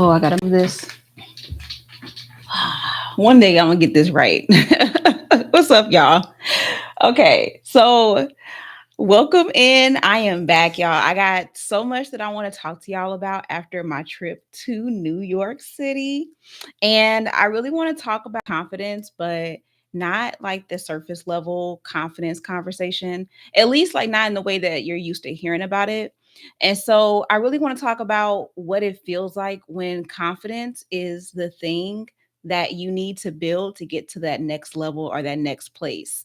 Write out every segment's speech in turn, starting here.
Oh, I gotta move this. One day I'm gonna get this right. What's up, y'all? Okay, so welcome in. I am back, y'all. I got so much that I want to talk to y'all about after my trip to New York City. And I really want to talk about confidence, but not like the surface level confidence conversation, at least like not in the way that you're used to hearing about it. And so I really want to talk about what it feels like when confidence is the thing that you need to build to get to that next level or that next place.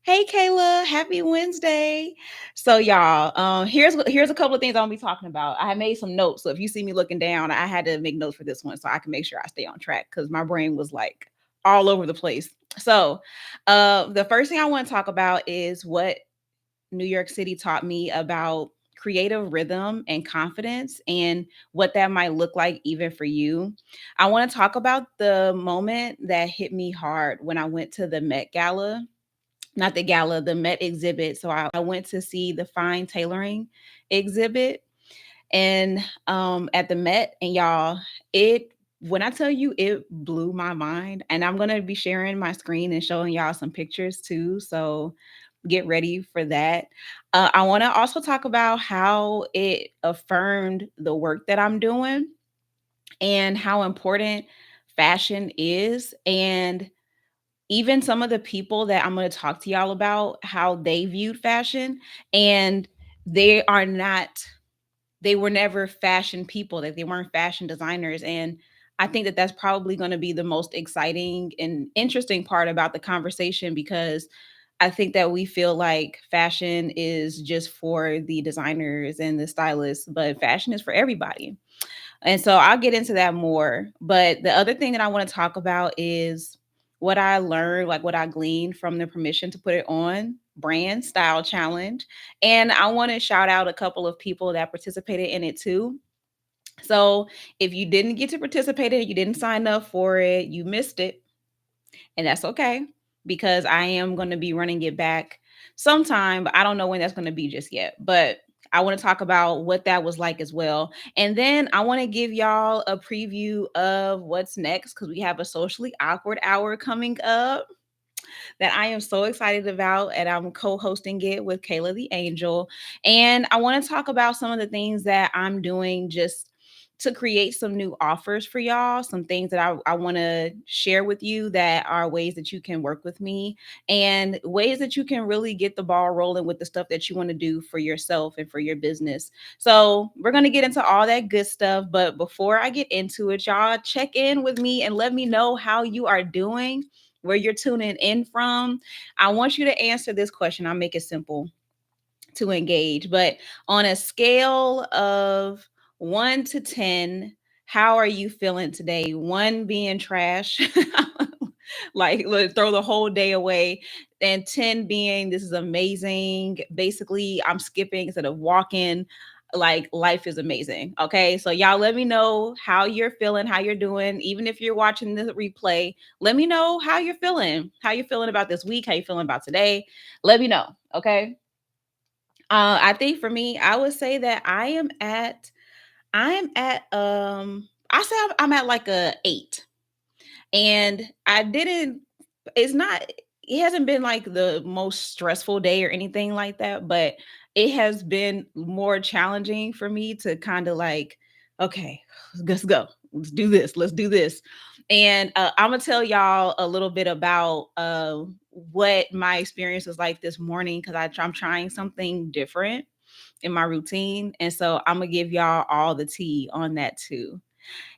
Hey Kayla, happy Wednesday. So y'all, here's a couple of things I'm gonna be talking about. I made some notes. So if you see me looking down, I had to make notes for this one so I can make sure I stay on track because my brain was like all over the place. So the first thing I want to talk about is what New York City taught me about creative rhythm and confidence and what that might look like even for you. I want to talk about the moment that hit me hard when I went to the Met Gala, not the gala, the Met exhibit. So I went to see the Fine Tailoring Exhibit and at the Met, and y'all, it when I tell you it blew my mind, and I'm gonna be sharing my screen and showing y'all some pictures too. So get ready for that. I want to also talk about how it affirmed the work that I'm doing and how important fashion is, and even some of the people that I'm going to talk to y'all about how they viewed fashion, and they are not they were never fashion people, that they weren't fashion designers. And I think that that's probably going to be the most exciting and interesting part about the conversation, because I think that we feel like fashion is just for the designers and the stylists, but fashion is for everybody. And so I'll get into that more. But the other thing that I want to talk about is what I learned, like what I gleaned from the Permission to Put It On brand style challenge. And I want to shout out a couple of people that participated in it too. So if you didn't get to participate in it, you didn't sign up for it, you missed it, and that's okay, because I am going to be running it back sometime, but I don't know when that's going to be just yet. But I want to talk about what that was like as well. And then I want to give y'all a preview of what's next, because we have a socially awkward hour coming up that I am so excited about, and I'm co-hosting it with Kayla the Angel. And I want to talk about some of the things that I'm doing just to create some new offers for y'all, some things that I want to share with you that are ways that you can work with me and ways that you can really get the ball rolling with the stuff that you want to do for yourself and for your business. So we're going to get into all that good stuff. But before I get into it, y'all check in with me and let me know how you are doing, where you're tuning in from. I want you to answer this question. I'll make it simple to engage, but on a scale of 1 to 10, how are you feeling today? One being trash, like let's throw the whole day away, and 10 being this is amazing. Basically, I'm skipping instead of walking. Like life is amazing. Okay. So y'all let me know how you're feeling, how you're doing. Even if you're watching the replay, let me know how you're feeling. How you feeling about this week? How you feeling about today? Let me know. Okay. I think for me, I would say that I say I'm at like a 8. And I didn't it's not it hasn't been like the most stressful day or anything like that, but it has been more challenging for me to kind of like, okay, let's go. Let's do this. Let's do this. And I'm gonna tell y'all a little bit about what my experience was like this morning, because I'm trying something different in my routine. And so I'm gonna give y'all all the tea on that too.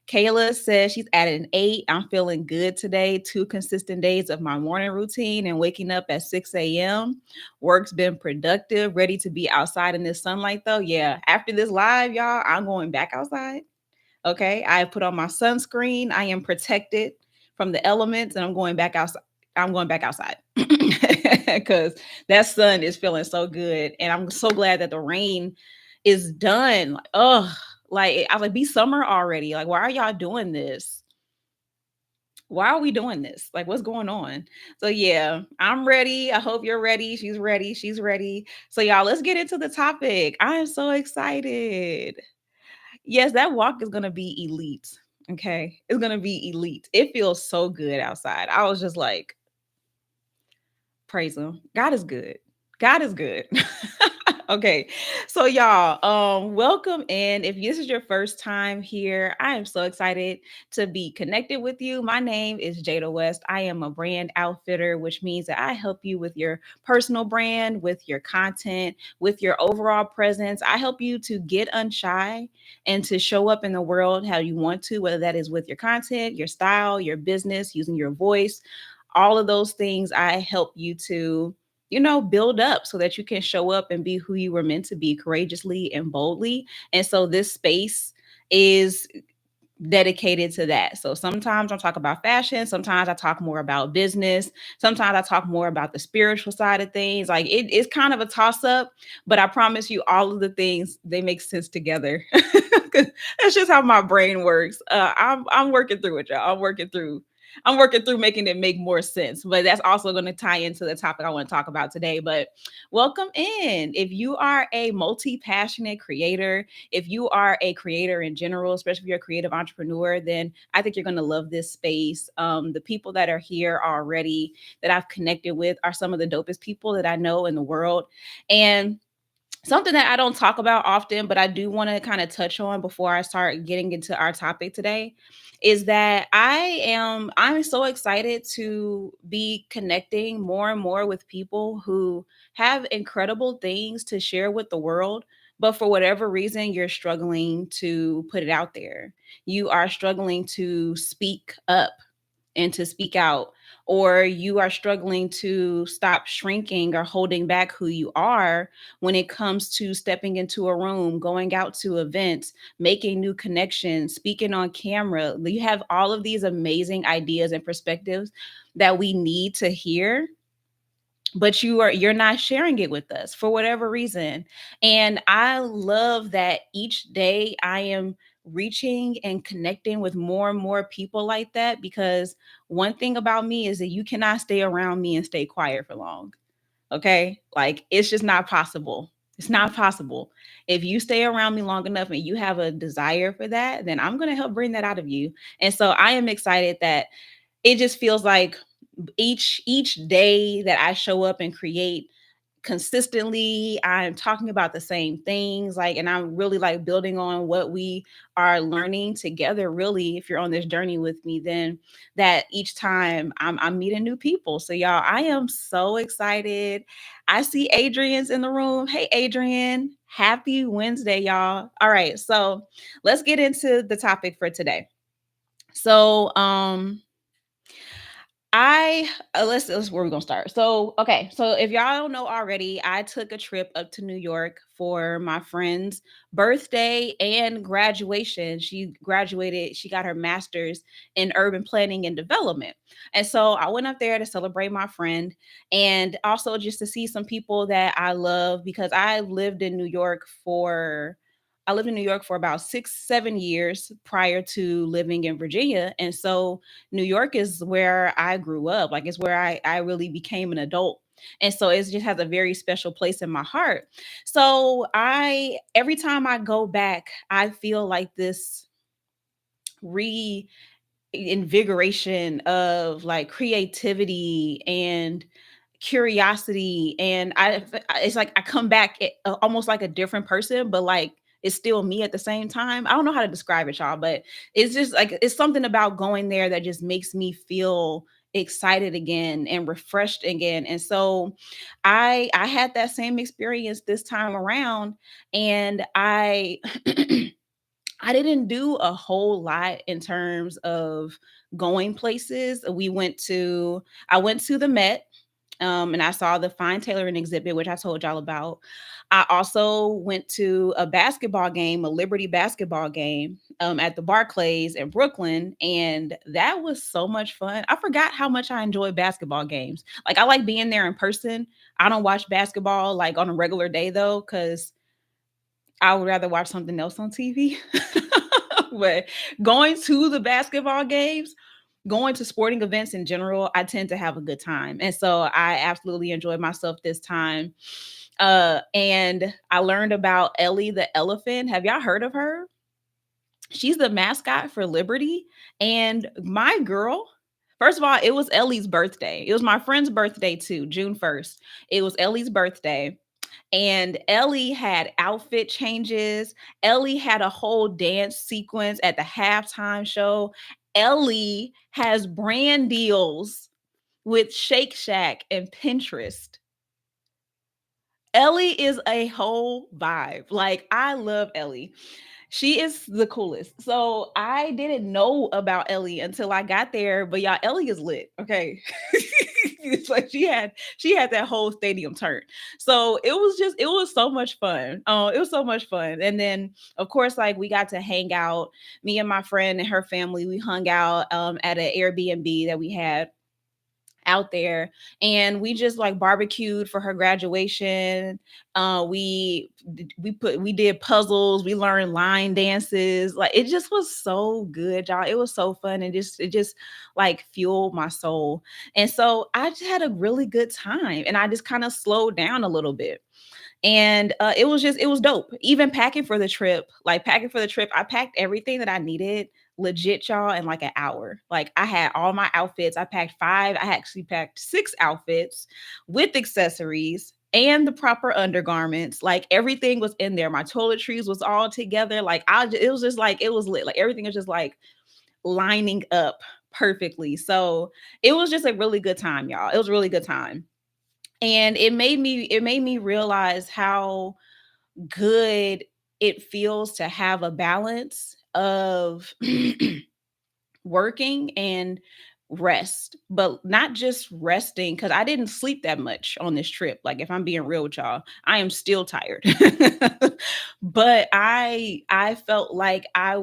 Kayla says she's at an 8. I'm feeling good today. 2 consistent days of my morning routine and waking up at 6 a.m. Work's been productive, ready to be outside in this sunlight though. Yeah, after this live, y'all, I'm going back outside. Okay. I put on my sunscreen. I am protected from the elements, and I'm going back outside. I'm going back outside because that sun is feeling so good. And I'm so glad that the rain is done. Like, oh, like I was like, be summer already. Like, why are y'all doing this? Why are we doing this? Like, what's going on? So yeah, I'm ready. I hope you're ready. She's ready. She's ready. So y'all, let's get into the topic. I am so excited. Yes, that walk is going to be elite. Okay. It's going to be elite. It feels so good outside. I was just like, praise him. God is good. God is good. Okay. So y'all, welcome in. If this is your first time here, I am so excited to be connected with you. My name is Jada West. I am a brand outfitter, which means that I help you with your personal brand, with your content, with your overall presence. I help you to get unshy and to show up in the world how you want to, whether that is with your content, your style, your business, using your voice, all of those things. I help you to, build up so that you can show up and be who you were meant to be, courageously and boldly. And so this space is dedicated to that. So sometimes I'll talk about fashion, sometimes I talk more about business, sometimes I talk more about the spiritual side of things. Like it's kind of a toss up, but I promise you all of the things, they make sense together. 'Cause that's just how my brain works. I'm working through it, y'all. I'm working through making it make more sense, but that's also going to tie into the topic I want to talk about today. But welcome in. If you are a multi-passionate creator, if you are a creator in general, especially if you're a creative entrepreneur, then I think you're going to love this space. The people that are here already that I've connected with are some of the dopest people that I know in the world. And something that I don't talk about often, but I do want to kind of touch on before I start getting into our topic today is that I'm so excited to be connecting more and more with people who have incredible things to share with the world, but for whatever reason you're struggling to put it out there. You are struggling to speak up and to speak out, or you are struggling to stop shrinking or holding back who you are when it comes to stepping into a room, going out to events, making new connections, speaking on camera. You have all of these amazing ideas and perspectives that we need to hear, but you're not sharing it with us for whatever reason. And I love that each day I am reaching and connecting with more and more people like that, because one thing about me is that you cannot stay around me and stay quiet for long. Okay? Like it's just not possible. It's not possible. If you stay around me long enough and you have a desire for that, then I'm going to help bring that out of you. And so I am excited that it just feels like each day that I show up and create consistently, I'm talking about the same things, like, and I'm really like building on what we are learning together. Really, if you're on this journey with me, then that each time I'm meeting new people. So y'all, I am so excited. I see Adrian's in the room. Hey Adrian, happy Wednesday, y'all. All right, so let's get into the topic for today. So I let's where we're gonna start. So okay, so if y'all don't know already, I took a trip up to New York for my friend's birthday and graduation. She graduated, she got her master's in urban planning and development. And so I went up there to celebrate my friend and also just to see some people that I love, because I lived in New York for about 6, 7 years prior to living in Virginia. And so New York is where I grew up. Like it's where I really became an adult. And so it just has a very special place in my heart. So every time I go back, I feel like this reinvigoration of like creativity and curiosity. And it's like I come back almost like a different person, but like it's still me at the same time. I don't know how to describe it, y'all, but it's just like it's something about going there that just makes me feel excited again and refreshed again. And so I had that same experience this time around, and I didn't do a whole lot in terms of going places. I went to the Met, and I saw the Fine Tailoring Exhibit, which I told y'all about. I also went to a basketball game, a Liberty basketball game, at the Barclays in Brooklyn, and that was so much fun. I forgot how much I enjoy basketball games. Like I like being there in person. I don't watch basketball like on a regular day though, because I would rather watch something else on TV. But going to the basketball games, going to sporting events in general, I tend to have a good time. And so I absolutely enjoyed myself this time. And I learned about Ellie the elephant. Have y'all heard of her? She's the mascot for Liberty. And my girl, first of all, it was Ellie's birthday. It was my friend's birthday too, June 1st. It was Ellie's birthday. And Ellie had outfit changes. Ellie had a whole dance sequence at the halftime show. Ellie has brand deals with Shake Shack and Pinterest. Ellie is a whole vibe. Like, I love Ellie. She is the coolest. So I didn't know about Ellie until I got there, but y'all, Ellie is lit. Okay. It's like she had that whole stadium turned. So it was so much fun. It was so much fun. And then of course, like we got to hang out. Me and my friend and her family, we hung out at an Airbnb that we had out there, and we just like barbecued for her graduation. We did puzzles, we learned line dances. Like, it just was so good, y'all. It was so fun, and it just like fueled my soul. And so I just had a really good time, and I just kind of slowed down a little bit. And it was dope. Even packing for the trip, I packed everything that I needed, legit, y'all, in like an hour. Like, I had all my outfits. I packed five. I actually packed six outfits with accessories and the proper undergarments. Like, everything was in there. My toiletries was all together. Like, it was just like, it was lit. Like, everything was just like lining up perfectly. So it was just a really good time, y'all. It was a really good time. And it made me realize how good it feels to have a balance of working and rest, but not just resting, because I didn't sleep that much on this trip. Like, if I'm being real with y'all, I am still tired. But I felt like I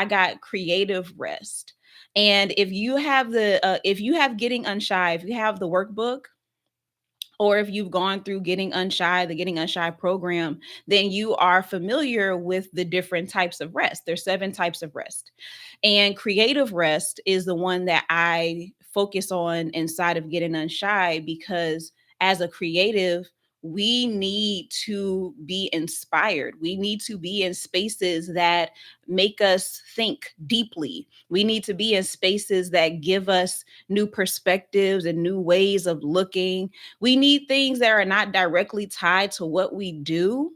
got creative rest. And if you have Getting Unshy, if you have the workbook, or if you've gone through the Getting Unshy program, then you are familiar with the different types of rest. There's 7 types of rest. And creative rest is the one that I focus on inside of Getting Unshy, because as a creative, we need to be inspired. We need to be in spaces that make us think deeply. We need to be in spaces that give us new perspectives and new ways of looking. We need things that are not directly tied to what we do,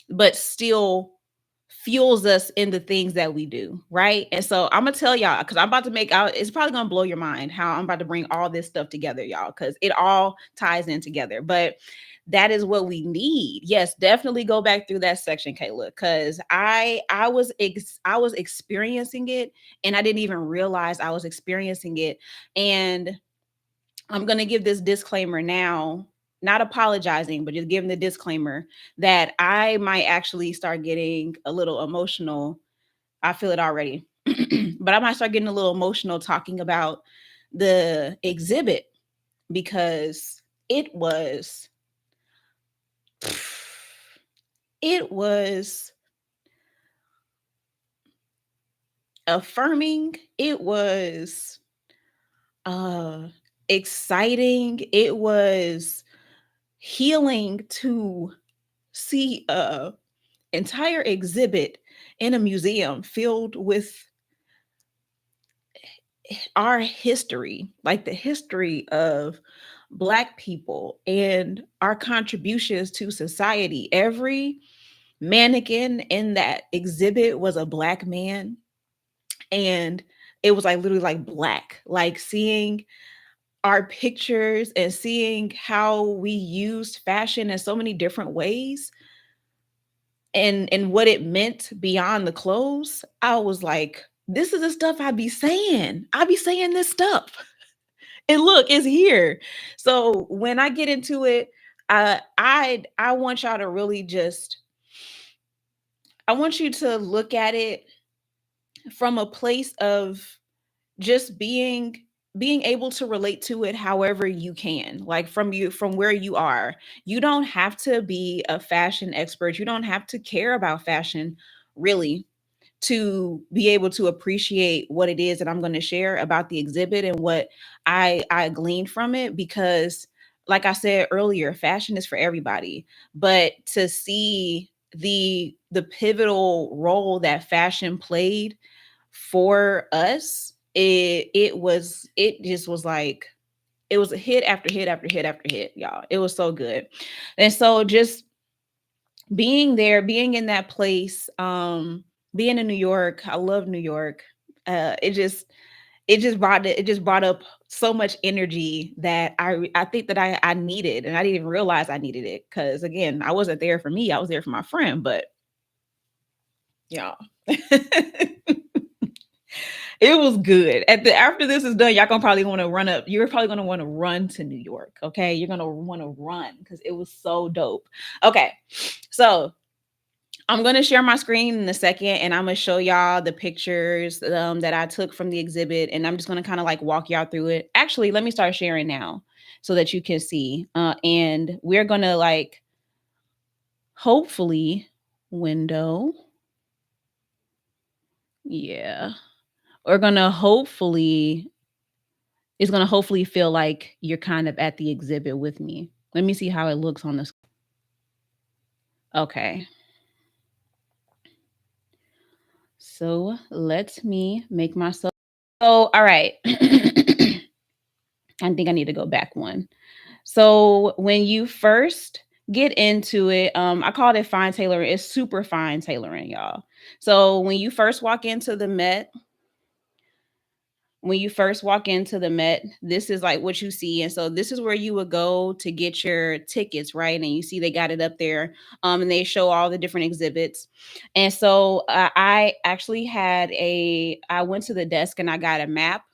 but still fuels us in the things that we do, right? And so I'm gonna tell y'all, because I'm about to make out, it's probably gonna blow your mind how I'm about to bring all this stuff together, y'all, because it all ties in together. But that is what we need. Yes, definitely go back through that section, Kayla, because I was experiencing it, and I didn't even realize I was experiencing it. And I'm going to give this disclaimer now, not apologizing, but just giving the disclaimer that I might actually start getting a little emotional. I feel it already. But I might start getting a little emotional talking about the exhibit, because it was affirming. It was uh exciting. It was healing to see a entire exhibit in a museum filled with our history, like the history of Black people and our contributions to society. Every mannequin in that exhibit was a Black man, and it was like literally like Black, like seeing our pictures and seeing how we used fashion in so many different ways, and what it meant beyond the clothes. I was like, this is the stuff I be saying. I be saying this stuff. And look, it's here. So when I get into it, I want y'all to really just, I want you to look at it from a place of just being able to relate to it however you can, like from where you are. You don't have to be a fashion expert, you don't have to care about fashion, really, to be able to appreciate what it is that I'm going to share about the exhibit and what I gleaned from it. Because like I said earlier, fashion is for everybody. But to see the pivotal role that fashion played for us, it just was like it was a hit after hit after hit after hit, y'all. It was so good. And so just being there, being in that place, being in New York, I love New York. It just brought up so much energy that I think that I needed, and I didn't even realize I needed it, because again, I wasn't there for me, I was there for my friend. But y'all, it was good. After this is done, y'all gonna probably want to run up. You're probably gonna want to run to New York. Okay, you're gonna want to run because it was so dope. Okay, so I'm going to share my screen in a second, and I'm going to show y'all the pictures that I took from the exhibit. And I'm just going to kind of like walk y'all through it. Actually, let me start sharing now so that you can see. And we're going to like, hopefully, window. Yeah. We're going to hopefully, it's going to hopefully feel like you're kind of at the exhibit with me. Let me see how it looks on this. Okay. So let me make myself. So, all right. I think I need to go back one. So when you first get into it, I called it fine tailoring. It's super fine tailoring, y'all. So when you first walk into the Met, this is like what you see. And so this is where you would go to get your tickets, right? And you see they got it up there, and they show all the different exhibits. And so I actually I went to the desk and I got a map,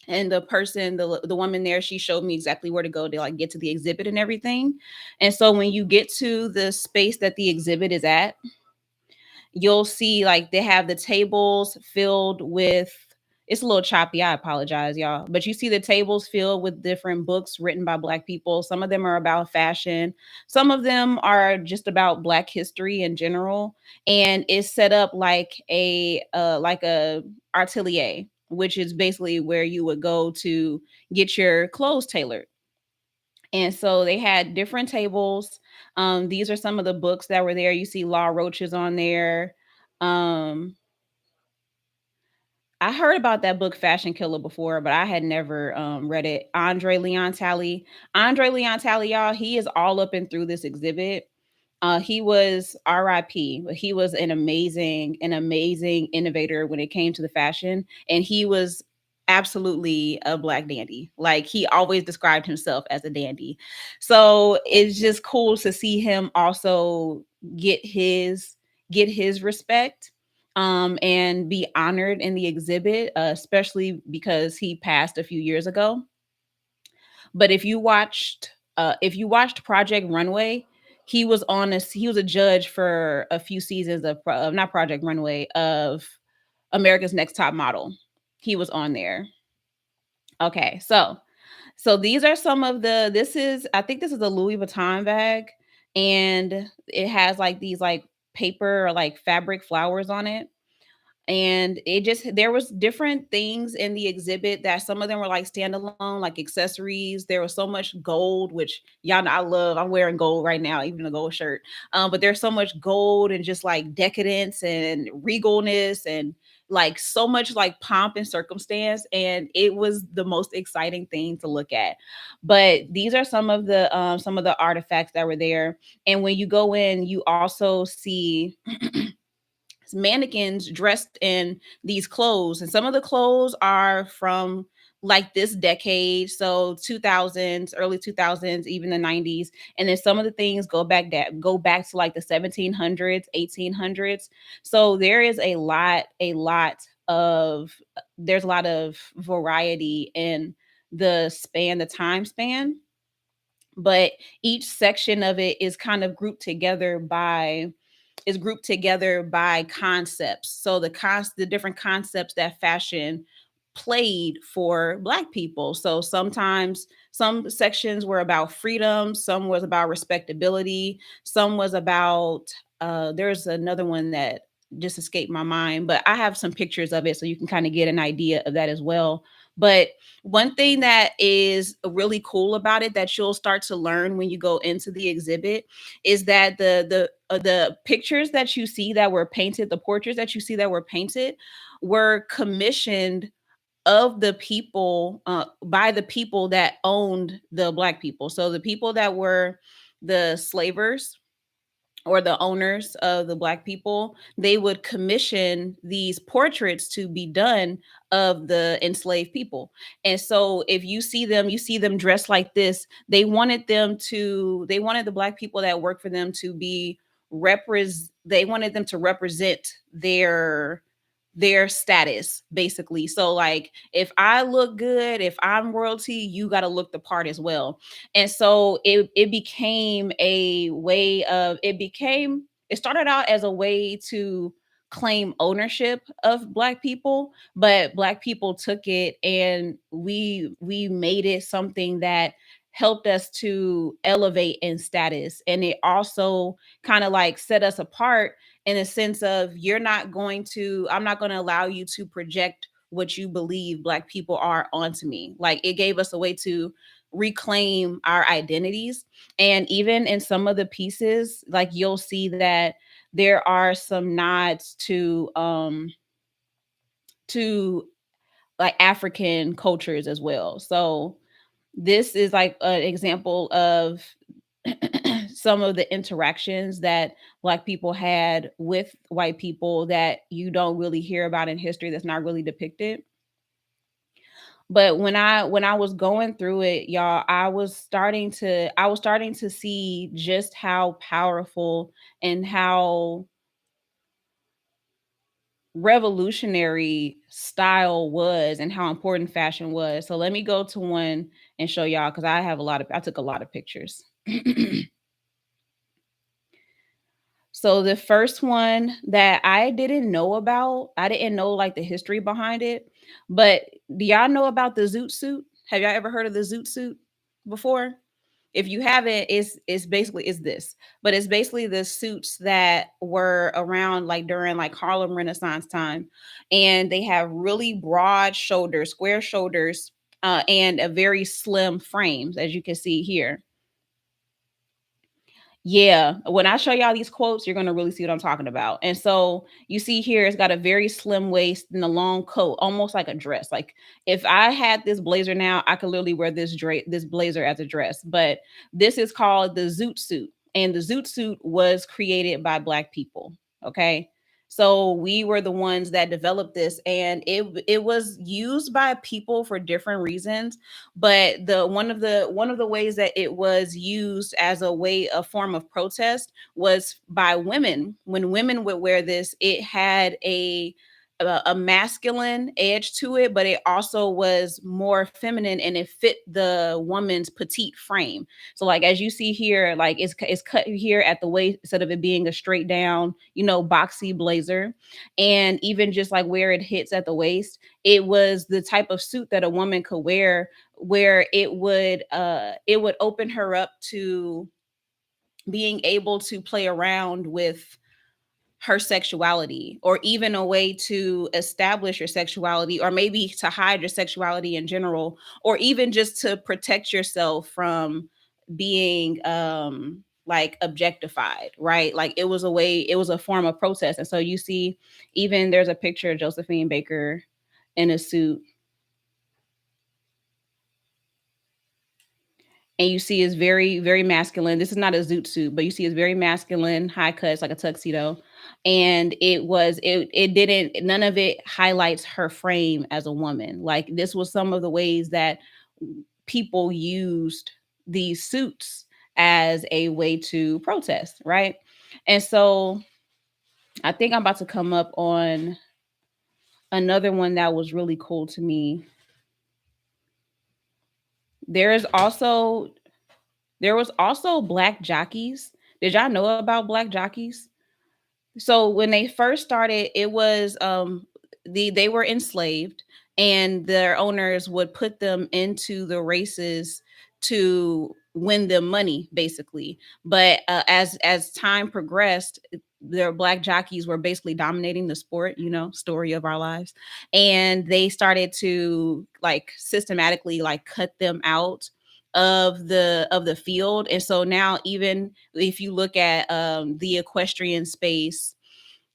and the woman there, she showed me exactly where to go to like get to the exhibit and everything. And so when you get to the space that the exhibit is at, you'll see like they have the tables filled with, it's a little choppy, I apologize, y'all, but you see the tables filled with different books written by Black people. Some of them are about fashion, some of them are just about Black history in general. And it's set up like a atelier, which is basically where you would go to get your clothes tailored. And so they had different tables. These are some of the books that were there. You see Law Roaches on there. Um, I heard about that book Fashion Killer before, but I had never read it. Andre Leon Talley, y'all, he is all up and through this exhibit. He was RIP, but he was an amazing innovator when it came to the fashion. And he was absolutely a Black dandy. Like he always described himself as a dandy. So it's just cool to see him also get his get his respect, and be honored in the exhibit, especially because he passed a few years ago. But if you watched Project Runway, he was a judge for a few seasons of not Project Runway, of America's Next Top Model. He was on there. Okay, so these are some of the this is I think this is a Louis Vuitton bag, and it has like these like paper or like fabric flowers on it. And it just there was different things in the exhibit that some of them were like standalone, like accessories. There was so much gold, which y'all know I love. I'm wearing gold right now, even a gold shirt. But there's so much gold and just like decadence and regalness and like so much like pomp and circumstance, and it was the most exciting thing to look at. But these are some of the artifacts that were there. And when you go in, you also see mannequins dressed in these clothes, and some of the clothes are from like this decade, so 2000s, early 2000s, even the 90s. And then some of the things go back to like the 1700s, 1800s. So there's a lot of variety in the time span. But each section of it is kind of grouped together by concepts. So the different concepts that fashion played for Black people. So sometimes some sections were about freedom, some was about respectability, some was about there's another one that just escaped my mind, but I have some pictures of it so you can kind of get an idea of that as well. But one thing that is really cool about it that you'll start to learn when you go into the exhibit is that the pictures that you see that were painted, the portraits that you see that were painted, were commissioned of the people by the people that owned the black people. So the people that were the slavers or the owners of the black people, they would commission these portraits to be done of the enslaved people. And so if you see them dressed like this, they wanted the black people that work for them to be they wanted them to represent their status basically. So like if I look good, if I'm royalty, you got to look the part as well. And so it became a way of it started out as a way to claim ownership of black people, but black people took it and we made it something that helped us to elevate in status. And it also kind of like set us apart in a sense of I'm not going to allow you to project what you believe black people are onto me. Like it gave us a way to reclaim our identities. And even in some of the pieces, like you'll see that there are some nods to like African cultures as well. So this is like an example of some of the interactions that black people had with white people that you don't really hear about in history, that's not really depicted. But when I was going through it, y'all, I was starting to see just how powerful and how revolutionary style was and how important fashion was. So let me go to one and show y'all because I took a lot of pictures. So the first one that I didn't know like the history behind it. But do y'all know about the zoot suit? Have y'all ever heard of the zoot suit before? If you haven't, it's this. But it's basically the suits that were around like during like Harlem Renaissance time. And they have really broad shoulders, square shoulders, and a very slim frames, as you can see here. Yeah, when I show y'all these quotes, you're gonna really see what I'm talking about. And so you see here, it's got a very slim waist and a long coat, almost like a dress. Like if I had this blazer now, I could literally wear this blazer as a dress. But this is called the zoot suit, and the zoot suit was created by Black people. Okay, so we were the ones that developed this, and it was used by people for different reasons. But the one of the ways that it was used as a form of protest was by women. When women would wear this, it had a masculine edge to it, but it also was more feminine and it fit the woman's petite frame. So like as you see here, like it's cut here at the waist instead of it being a straight down, boxy blazer. And even just like where it hits at the waist, it was the type of suit that a woman could wear where it would open her up to being able to play around with her sexuality, or even a way to establish your sexuality, or maybe to hide your sexuality in general, or even just to protect yourself from being like objectified, right? Like it was a form of protest. And so you see, even there's a picture of Josephine Baker in a suit, and you see is very very masculine. This is not a zoot suit, but you see it's very masculine, high cuts, like a tuxedo. And it didn't, none of it highlights her frame as a woman. Like this was some of the ways that people used these suits as a way to protest, right? And so I think I'm about to come up on another one that was really cool to me. There's also There was also black jockeys. Did y'all know about black jockeys? So when they first started, it was they were enslaved, and their owners would put them into the races to win them money basically. But as time progressed, their black jockeys were basically dominating the sport, story of our lives. And they started to like systematically like cut them out of the field. And so now, even if you look at the equestrian space,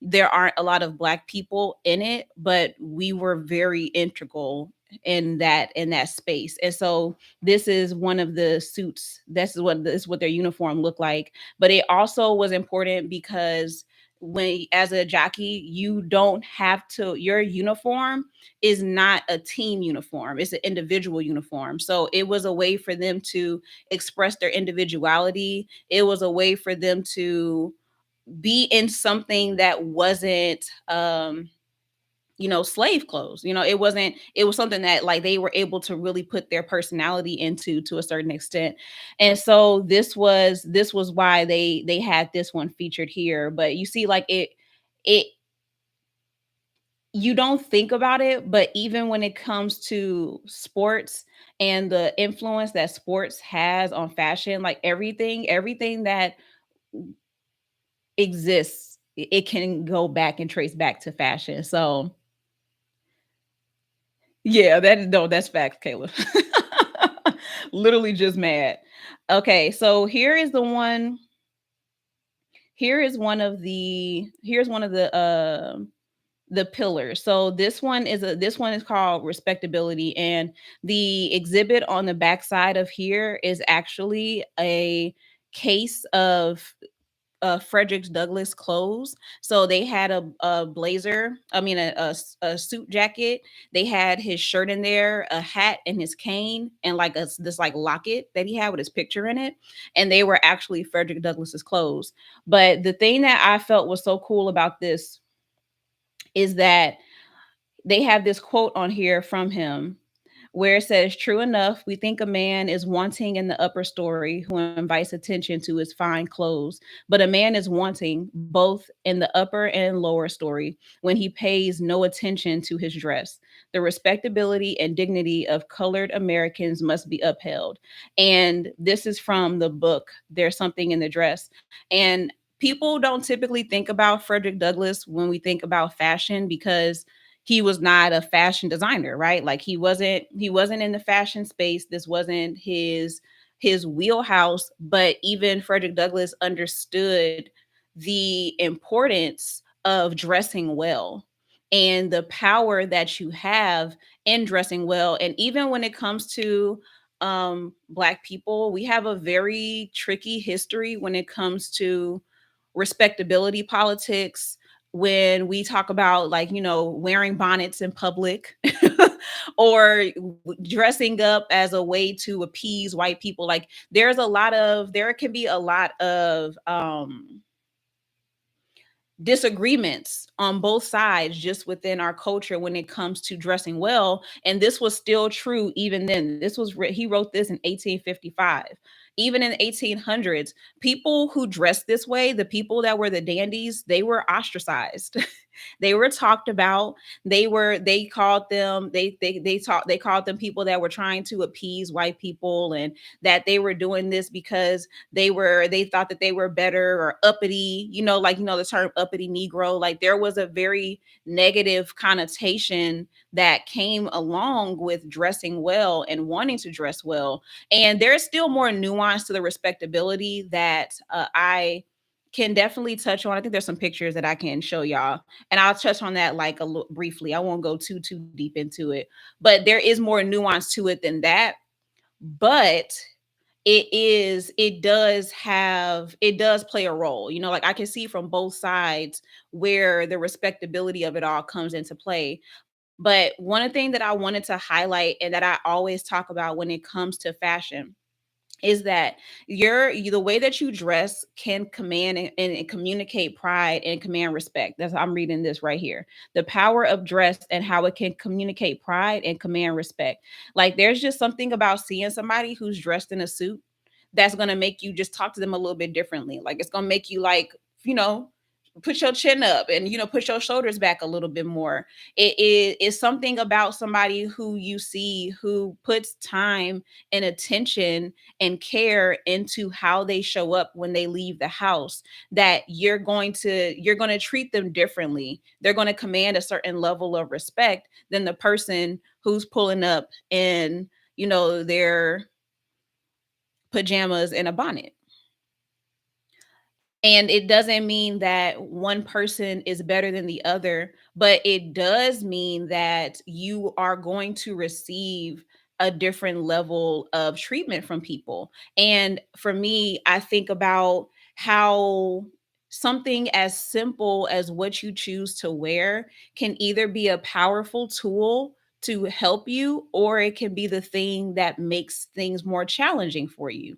there aren't a lot of black people in it, but we were very integral in that space. And so this is one of the suits. This is what their uniform looked like. But it also was important because when, as a jockey, you don't have to, your uniform is not a team uniform, it's an individual uniform. So it was a way for them to express their individuality. It was a way for them to be in something that wasn't slave clothes. It was something that like they were able to really put their personality into, to a certain extent. And so this was why they had this one featured here. But you see, like it you don't think about it, but even when it comes to sports and the influence that sports has on fashion, like everything that exists, it can go back and trace back to fashion. So yeah, that is, no, that's facts, Caleb. Literally just mad. Okay, so here's one of the pillars. So this one is called Respectability, and the exhibit on the backside of here is actually a case of Frederick Douglass clothes. So they had a blazer, I mean a suit jacket. They had his shirt in there, a hat, and his cane, and like this like locket that he had with his picture in it. And they were actually Frederick Douglass's clothes. But the thing that I felt was so cool about this is that they have this quote on here from him where it says, "True enough, we think a man is wanting in the upper story who invites attention to his fine clothes, but a man is wanting both in the upper and lower story when he pays no attention to his dress. The respectability and dignity of colored Americans must be upheld." And this is from the book, There's Something in the Dress. And people don't typically think about Frederick Douglass when we think about fashion, because he was not a fashion designer, right? Like he wasn't in the fashion space. This wasn't his wheelhouse. But even Frederick Douglass understood the importance of dressing well and the power that you have in dressing well. And even when it comes to black people, we have a very tricky history when it comes to respectability politics. When we talk about, like, wearing bonnets in public or dressing up as a way to appease white people, like there can be a lot of disagreements on both sides just within our culture when it comes to dressing well. And this was still true even then. He wrote this in 1855. Even in the 1800s, people who dressed this way, the people that were the dandies, they were ostracized. They were talked about. They called them they called them people that were trying to appease white people, and that they were doing this because they thought that they were better or uppity, the term uppity Negro. Like, there was a very negative connotation that came along with dressing well and wanting to dress well. And there's still more nuance to the respectability that I can definitely touch on. I think there's some pictures that I can show y'all, and I'll touch on that like a little briefly. I won't go too deep into it, but there is more nuance to it than that. But it does play a role. Like, I can see from both sides where the respectability of it all comes into play. But one thing that I wanted to highlight, and that I always talk about when it comes to fashion, is that the way that you dress can command and communicate pride and command respect. That's, I'm reading this right here. The power of dress and how it can communicate pride and command respect. Like, there's just something about seeing somebody who's dressed in a suit that's going to make you just talk to them a little bit differently. Like, it's going to make you, like, you know put your chin up and push your shoulders back a little bit more. Is something about somebody who you see who puts time and attention and care into how they show up when they leave the house, that you're going to treat them differently. They're going to command a certain level of respect than the person who's pulling up in their pajamas and a bonnet. And it doesn't mean that one person is better than the other, but it does mean that you are going to receive a different level of treatment from people. And for me, I think about how something as simple as what you choose to wear can either be a powerful tool to help you, or it can be the thing that makes things more challenging for you.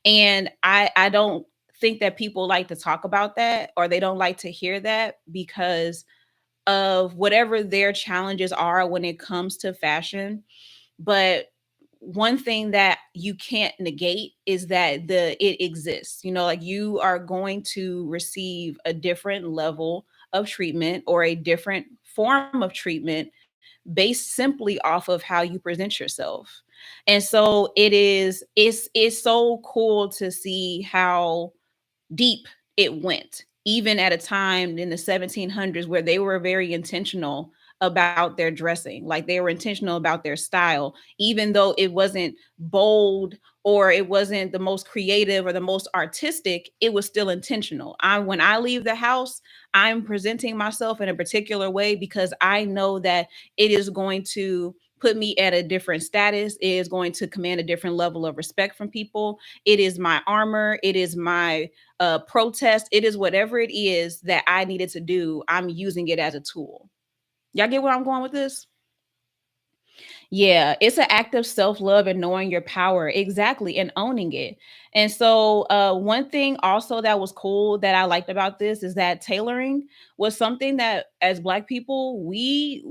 And I don't think that people like to talk about that, or they don't like to hear that because of whatever their challenges are when it comes to fashion. But one thing that you can't negate is that it exists. Like, you are going to receive a different level of treatment or a different form of treatment based simply off of how you present yourself. And so it's so cool to see how deep it went, even at a time in the 1700s where they were very intentional about their dressing. Like, they were intentional about their style, even though it wasn't bold or it wasn't the most creative or the most artistic. It was still intentional. When I leave the house, I'm presenting myself in a particular way because I know that it is going to put me at a different status. It is going to command a different level of respect from people. It is my armor. It is my protest. It is whatever it is that I needed to do. I'm using it as a tool. Y'all get where I'm going with this? Yeah, it's an act of self-love and knowing your power. Exactly, and owning it. And so one thing also that was cool that I liked about this is that tailoring was something that, as Black people, we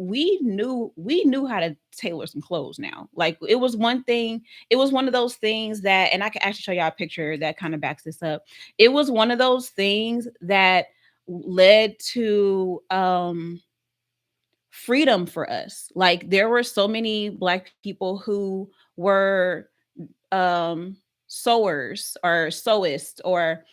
knew how to tailor some clothes now. Like, it was one thing, it was one of those things that, and I can actually show y'all a picture that kind of backs this up. It was one of those things that led to freedom for us. Like, there were so many Black people who were um sewers or sewists, or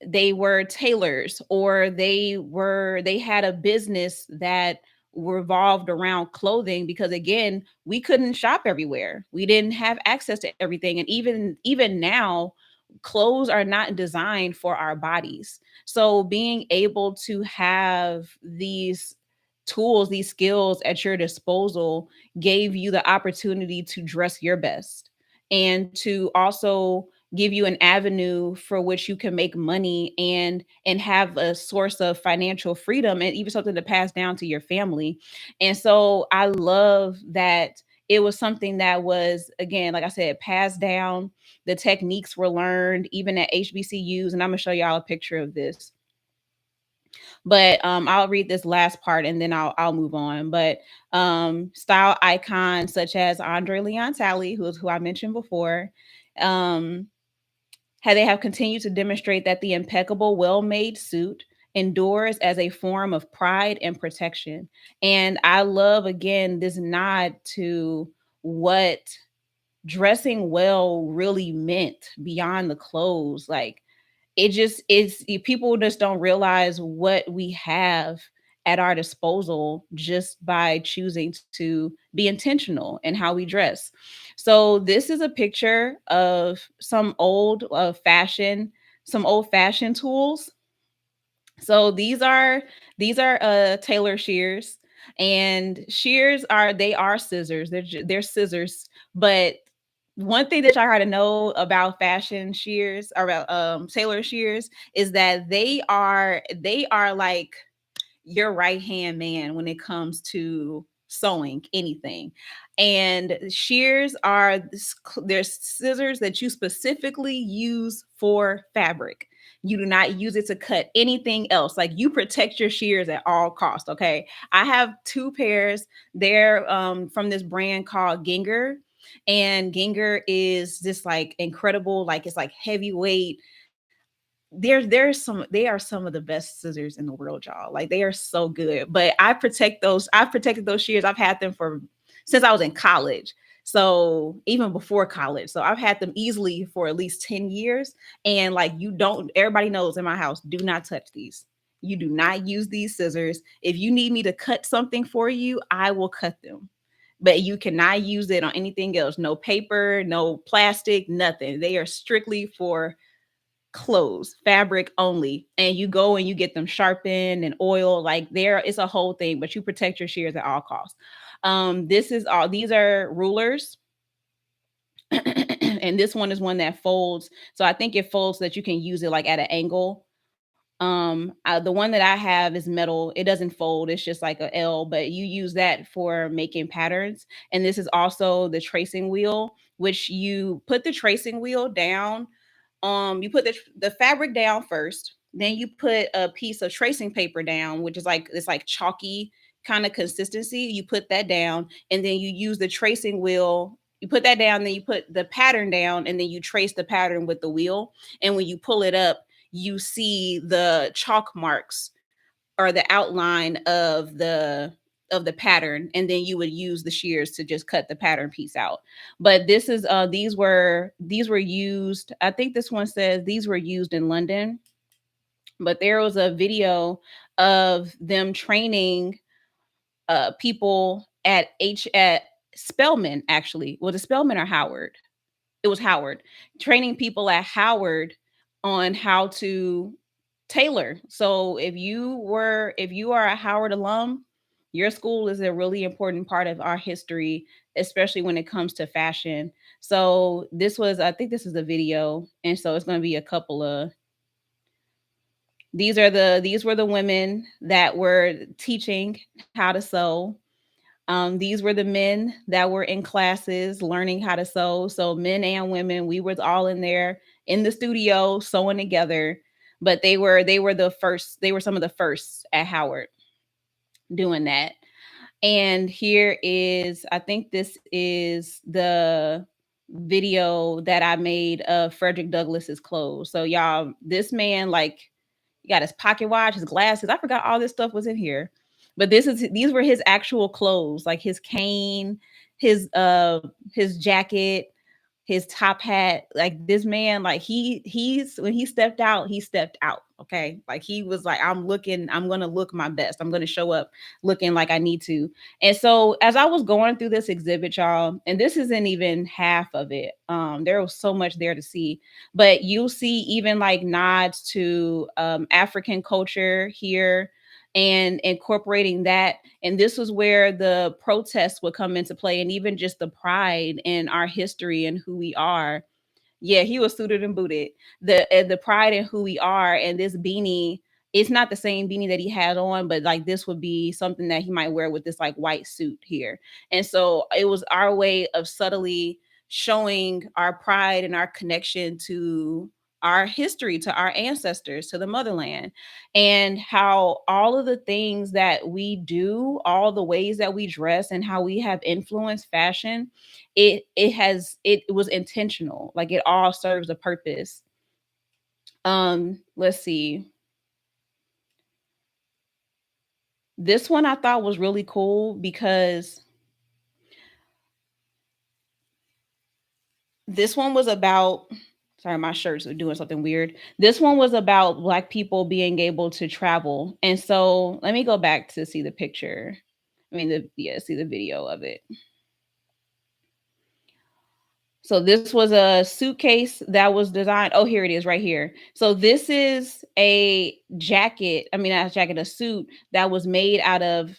they were tailors, or they had a business that revolved around clothing, because again, we couldn't shop everywhere. We didn't have access to everything. And even now, clothes are not designed for our bodies. So being able to have these tools, these skills at your disposal, gave you the opportunity to dress your best, and to also give you an avenue for which you can make money and have a source of financial freedom, and even something to pass down to your family. And so I love that it was something that was, again, like I said, passed down. The techniques were learned even at HBCUs, and I'm gonna show y'all a picture of this. But I'll read this last part and then I'll move on. But style icons such as Andre Leon Talley, who I mentioned before, um, they have continued to demonstrate that the impeccable, well-made suit endures as a form of pride and protection. And I love, again, this nod to what dressing well really meant beyond the clothes. Like, it just is, people just don't realize what we have at our disposal just by choosing to be intentional in how we dress. So this is a picture of some old fashioned tools. So these are tailor shears, and shears are scissors. They're scissors. But one thing that y'all got to know about fashion shears, or about tailor shears, is that they are like your right hand man when it comes to sewing anything. And shears are they're scissors that you specifically use for fabric. You do not use it to cut anything else. Like, you protect your shears at all costs. Okay, I have two pairs. They're from this brand called Ginger, and Ginger is this like incredible, like, it's like heavyweight there's some they are some of the best scissors in the world, y'all. Like they are so good. But I've protected those shears. I've had them for since I was in college. So even before college. So I've had them easily for at least 10 years. And like you don't everybody knows in my house, do not touch these. You do not use these scissors. If you need me to cut something for you, I will cut them. But you cannot use it on anything else. No paper, no plastic, nothing. They are strictly for clothes, fabric only. And you go and you get them sharpened and oil. Like there, it's a whole thing, but you protect your shears at all costs. This is all these are rulers. And this one is one that folds. So I think it folds so that you can use it like at an angle. The one that I have is metal. It doesn't fold. It's just like a L, but you use that for making patterns. And this is also the tracing wheel, which you put the tracing wheel down. You put the fabric down first, then you put a piece of tracing paper down, which is like it's like chalky kind of consistency. You put that down, and then you use the tracing wheel. You put that down, then you put the pattern down, and then you trace the pattern with the wheel. And when you pull it up, you see the chalk marks or the outline of the pattern, and then you would use the shears to just cut the pattern piece out. But this is these were used, I think this one says these were used in London, but there was a video of them training people at Spelman. Actually, was it Spelman or Howard? It was Howard, training people at Howard on how to tailor. So if you are a Howard alum, your school is a really important part of our history, especially when it comes to fashion. So this was, I think this is a video, and so it's going to be a couple of these were the women that were teaching how to sew. These were the men that were in classes learning how to sew. So men and women, we were all in there in the studio sewing together. But they were the first. They were some of the first at Howard doing that. And here is, I think this is the video that I made of Frederick Douglass's clothes. So y'all, this man like he got his pocket watch, his glasses. I forgot all this stuff was in here. But these were his actual clothes, like his cane, his jacket, his top hat. Like this man, like he's when he stepped out. Okay. Like he was like, I'm gonna look my best. I'm gonna show up looking like I need to. And so as I was going through this exhibit, y'all, and this isn't even half of it. There was so much there to see, but you'll see even like nods to African culture here and incorporating that. And this was where the protests would come into play, and even just the pride in our history and who we are. Yeah, he was suited and booted. The pride in who we are, and this beanie, it's not the same beanie that he had on, but like this would be something that he might wear with this like white suit here. And so it was our way of subtly showing our pride and our connection to our history, to our ancestors, to the motherland, and how all of the things that we do, all the ways that we dress, and how we have influenced fashion, it was intentional. Like it all serves a purpose. Let's see. This one I thought was really cool because this one was about, sorry, my shirts are doing something weird. This one was about Black people being able to travel. And so let me go back to see the picture. I mean, see the video of it. So this was a suitcase that was designed. Oh, here it is right here. So this is a jacket. I mean, not a jacket, a suit that was made out of,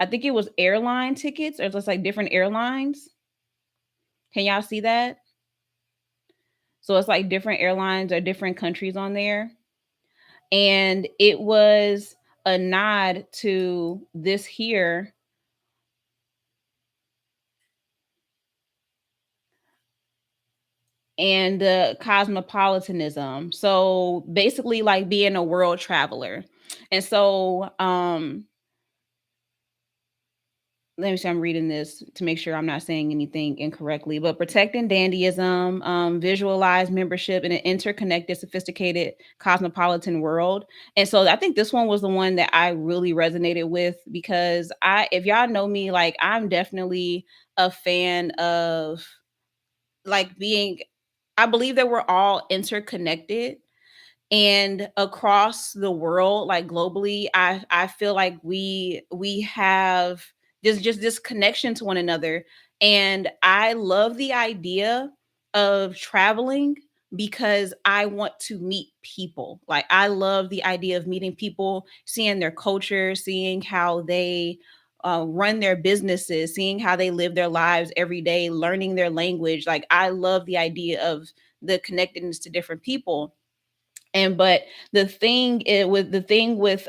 I think it was airline tickets or just like different airlines. Can y'all see that? So it's like different airlines or different countries on there. And it was a nod to this here. And the cosmopolitanism. So basically like being a world traveler. And so let me see, I'm reading this to make sure I'm not saying anything incorrectly, but protecting dandyism, visualize membership in an interconnected, sophisticated, cosmopolitan world. And so I think this one was the one that I really resonated with because if y'all know me, like I'm definitely a fan of like being, I believe that we're all interconnected and across the world, like globally, I feel like we have just this connection to one another. And I love the idea of traveling because I want to meet people. Like I love the idea of meeting people, seeing their culture, seeing how they run their businesses, seeing how they live their lives every day, learning their language. Like I love the idea of the connectedness to different people. And but the thing with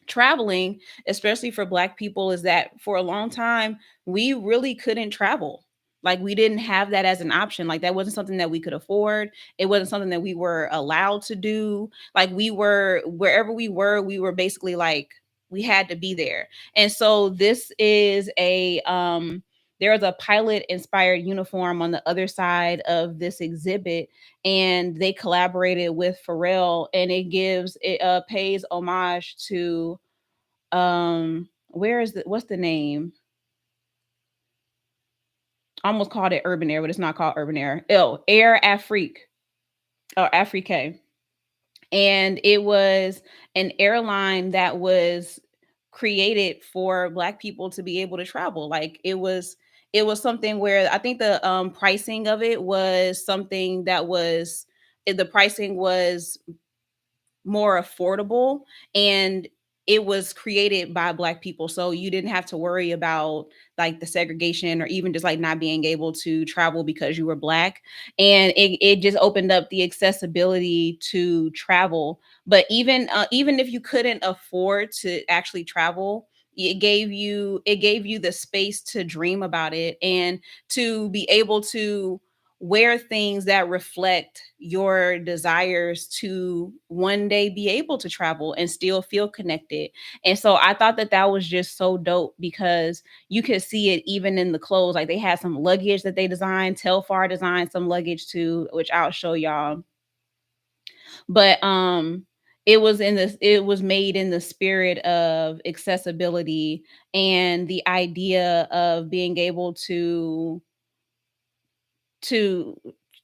traveling, especially for Black people, is that for a long time we really couldn't travel. Like we didn't have that as an option. Like that wasn't something that we could afford. It wasn't something that we were allowed to do. Like we were wherever we were basically like we had to be there. And so this is a there's a pilot inspired uniform on the other side of this exhibit, and they collaborated with Pharrell, and it pays homage to where is the what's the name? I almost called it Urban Air, but it's not called Urban Air. Oh, Air Afrique or Afrique. And it was an airline that was created for Black people to be able to travel. Like it was something where I think the pricing of it was something that was the pricing was more affordable, and it was created by Black people, so you didn't have to worry about like the segregation or even just like not being able to travel because you were Black. And it just opened up the accessibility to travel. But even if you couldn't afford to actually travel, it gave you the space to dream about it and to be able to wear things that reflect your desires to one day be able to travel and still feel connected. And so I thought that that was just so dope because you could see it even in the clothes. Like they had some luggage that they designed. Telfar designed some luggage too, which I'll show y'all. But it was made in the spirit of accessibility and the idea of being able to to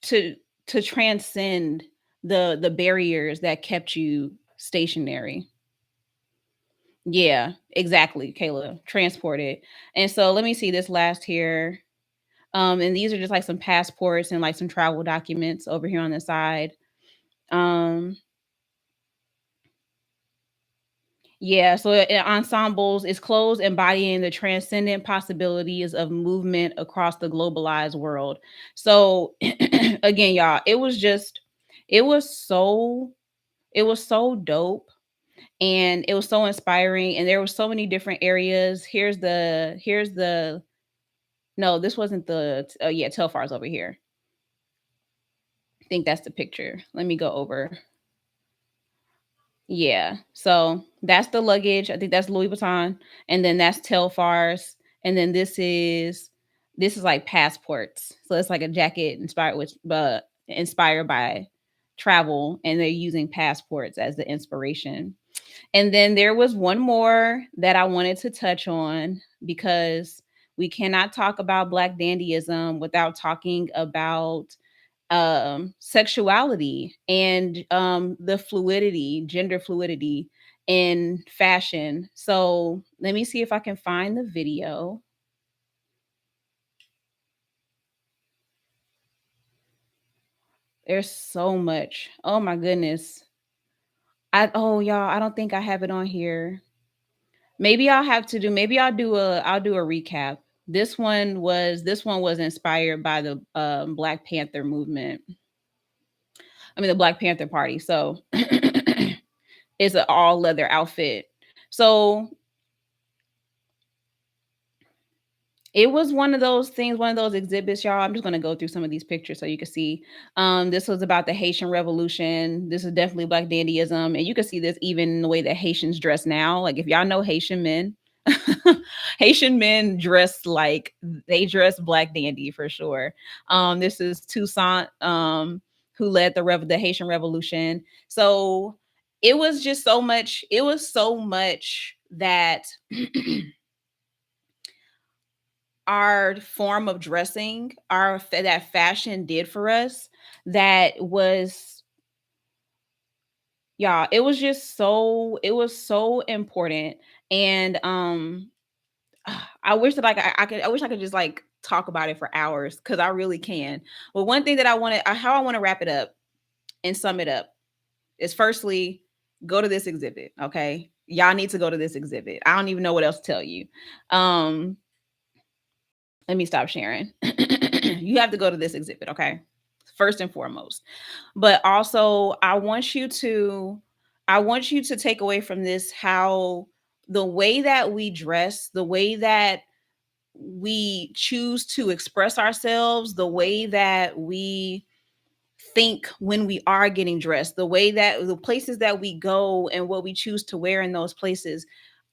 to transcend the barriers that kept you stationary. Yeah, exactly, Kayla. Transported. And so let me see this last here. And these are just like some passports and like some travel documents over here on the side. Um, Yeah, so ensembles is clothes embodying the transcendent possibilities of movement across the globalized world. So again, y'all, it was so it was so dope and it was so inspiring and there were so many different areas. Here's the no, this wasn't the yeah, Telfar's over here. I think that's the picture. Let me go over. Yeah. So that's the luggage. I think that's Louis Vuitton. And then that's Telfar's. And then this is like passports. So it's like a jacket inspired by travel. And they're using passports as the inspiration. And then there was one more that I wanted to touch on because we cannot talk about Black dandyism without talking about sexuality and the fluidity, gender fluidity in fashion. So let me see if I can find the video. There's so much. Oh my goodness. Y'all, I don't think I have it on here. Maybe I'll do a recap. This one was inspired by the Black Panther movement. I mean the Black Panther Party. So it's an all leather outfit. So it was one of those things, one of those exhibits, y'all. I'm just gonna go through some of these pictures so you can see. This was about the Haitian Revolution. This is definitely Black dandyism, and you can see this even in the way that Haitians dress now. Like if y'all know Haitian men, Haitian men dress like they dress black dandy for sure. This is Toussaint, who led the Haitian Revolution. So it was just so much. It was so much that our form of dressing, that fashion did for us, that was, yeah, it was just so, it was so important. And I wish that, like, I could, I wish I could just like talk about it for hours, because I really can. But one thing that I want to, how I want to wrap it up and sum it up is, firstly, go to this exhibit. Okay, y'all need to go to this exhibit. I don't even know what else to tell you. um Let me stop sharing. You have to go to this exhibit, okay? First and foremost. But also, I want you to take away from this how the way that we dress, the way that we choose to express ourselves, the way that we think when we are getting dressed, the way that the places that we go and what we choose to wear in those places,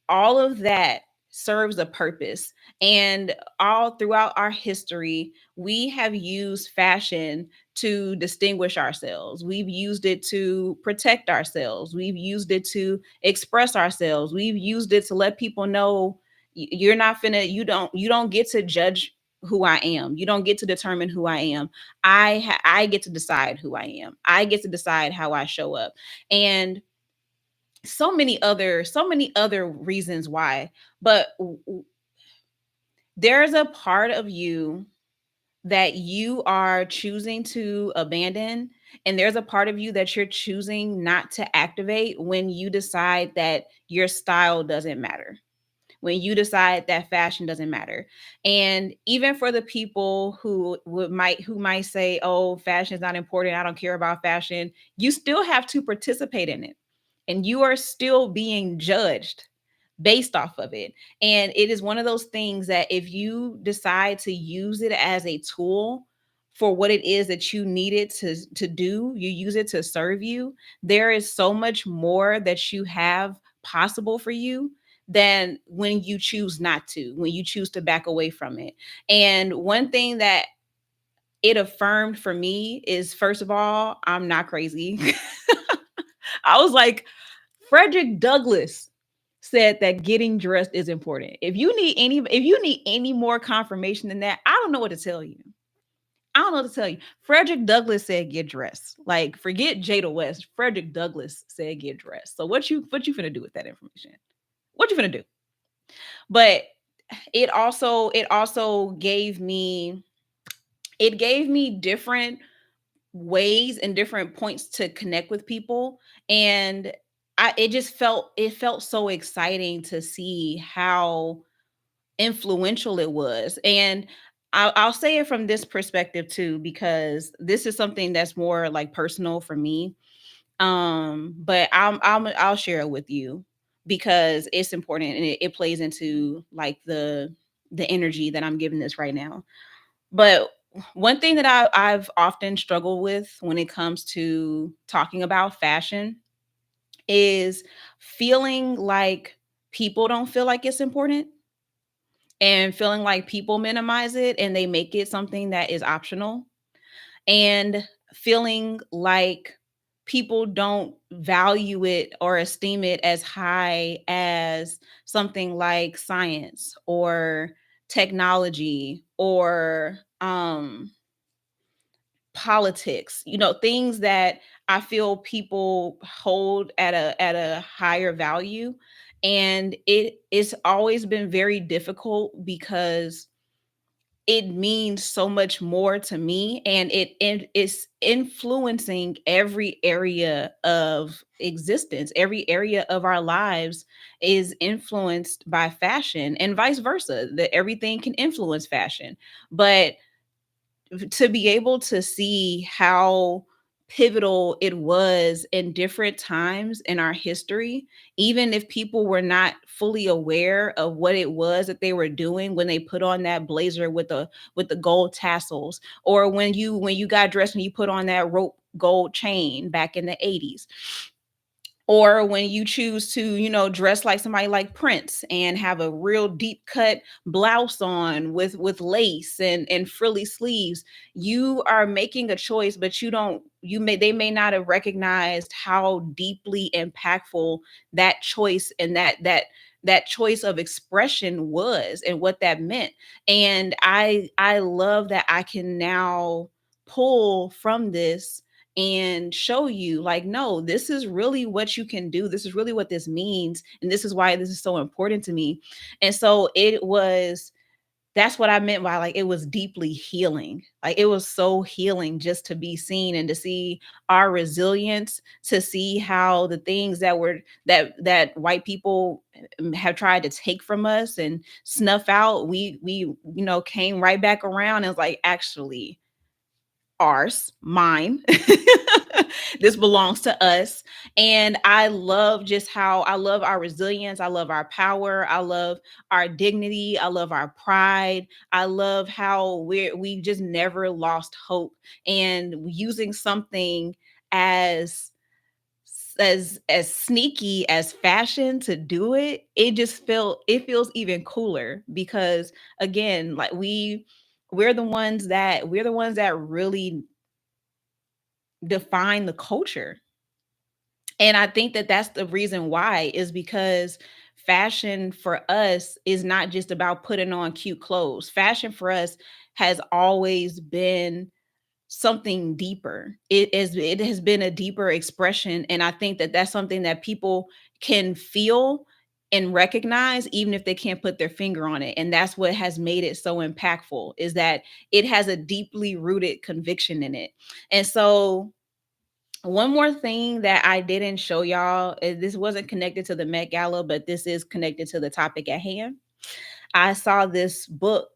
all of that serves a purpose. And all throughout our history, we have used fashion to distinguish ourselves. We've used it to protect ourselves. We've used it to express ourselves. We've used it to let people know, you're not finna, you don't get to judge who I am. You don't get to determine who I am. I get to decide who I am. I get to decide how I show up. And so many other reasons why. But there's a part of you that you are choosing to abandon, and there's a part of you that you're choosing not to activate when you decide that your style doesn't matter, when you decide that fashion doesn't matter. And even for the people who might say, oh, fashion is not important, I don't care about fashion, you still have to participate in it, and you are still being judged based off of it. And it is one of those things that if you decide to use it as a tool for what it is that you need it to do, you use it to serve you, there is so much more that you have possible for you than when you choose not to, when you choose to back away from it. And one thing that it affirmed for me is, first of all, I'm not crazy. I was like, Frederick Douglass said that getting dressed is important. If you need any more confirmation than that, I don't know what to tell you. I don't know what to tell you. Frederick Douglass said get dressed. Like, forget Jada West. Frederick Douglass said get dressed. So what you finna do with that information? What you finna do? But it also gave me different ways and different points to connect with people. And it felt so exciting to see how influential it was. And I'll say it from this perspective too, because this is something that's more like personal for me. But I'll share it with you because it's important, and it plays into like the energy that I'm giving this right now. But one thing that I've often struggled with when it comes to talking about fashion is feeling like people don't feel like it's important, and feeling like people minimize it and they make it something that is optional, and feeling like people don't value it or esteem it as high as something like science or technology or politics, things that I feel people hold at a higher value. And it's always been very difficult because it means so much more to me, and it's influencing every area of existence. Every area of our lives is influenced by fashion, and vice versa, that everything can influence fashion. But to be able to see how pivotal it was in different times in our history, even if people were not fully aware of what it was that they were doing when they put on that blazer with the gold tassels, or when you got dressed and you put on that rope gold chain back in the 80s, or when you choose to, dress like somebody like Prince and have a real deep cut blouse on with lace and frilly sleeves. You are making a choice, but they may not have recognized how deeply impactful that choice and that choice of expression was and what that meant. And I love that I can now pull from this and show you, like, no, this is really what you can do, this is really what this means, and this is why this is so important to me. And so that's what I meant by, like, it was deeply healing. Like, it was so healing just to be seen and to see our resilience, to see how the things that white people have tried to take from us and snuff out, we came right back around and was like, actually, ours, mine. This belongs to us. And I love just how I love our resilience. I love our power. I love our dignity. I love our pride. I love how we just never lost hope. And using something as as sneaky as fashion to do it, it feels even cooler because, again, like, we're the ones that really define the culture. And I think that that's the reason why, is because fashion for us is not just about putting on cute clothes. Fashion for us has always been something deeper. It has been a deeper expression, and I think that that's something that people can feel and recognize even if they can't put their finger on it. And that's what has made it so impactful, is that it has a deeply rooted conviction in it. And so, one more thing that I didn't show y'all, this wasn't connected to the Met Gala, but this is connected to the topic at hand. I saw this book.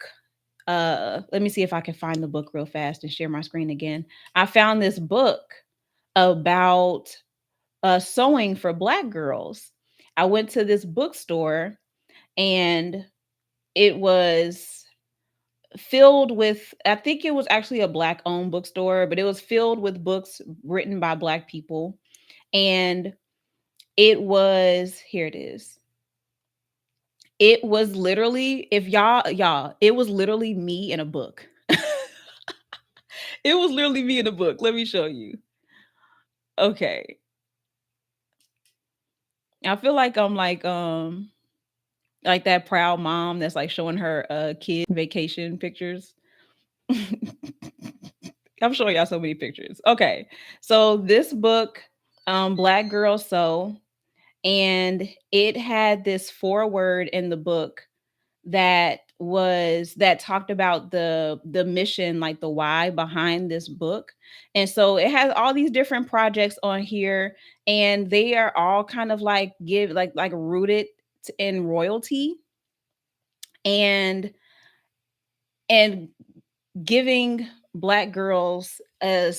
Let me see if I can find the book real fast and share my screen again. I found this book about sewing for Black girls. I went to this bookstore, and it was filled with, I think it was actually a Black owned bookstore, but it was filled with books written by Black people. And it was, here it is. It was literally, if y'all, it was literally me in a book. It was literally me in a book. Let me show you. Okay. I feel like I'm like that proud mom that's like showing her kid vacation pictures. I'm showing y'all so many pictures. Okay. So this book, Black Girl Sew, and it had this foreword in the book that talked about the mission, like the why behind this book. And so it has all these different projects on here, and they are all kind of like give like rooted in royalty, and and giving Black girls a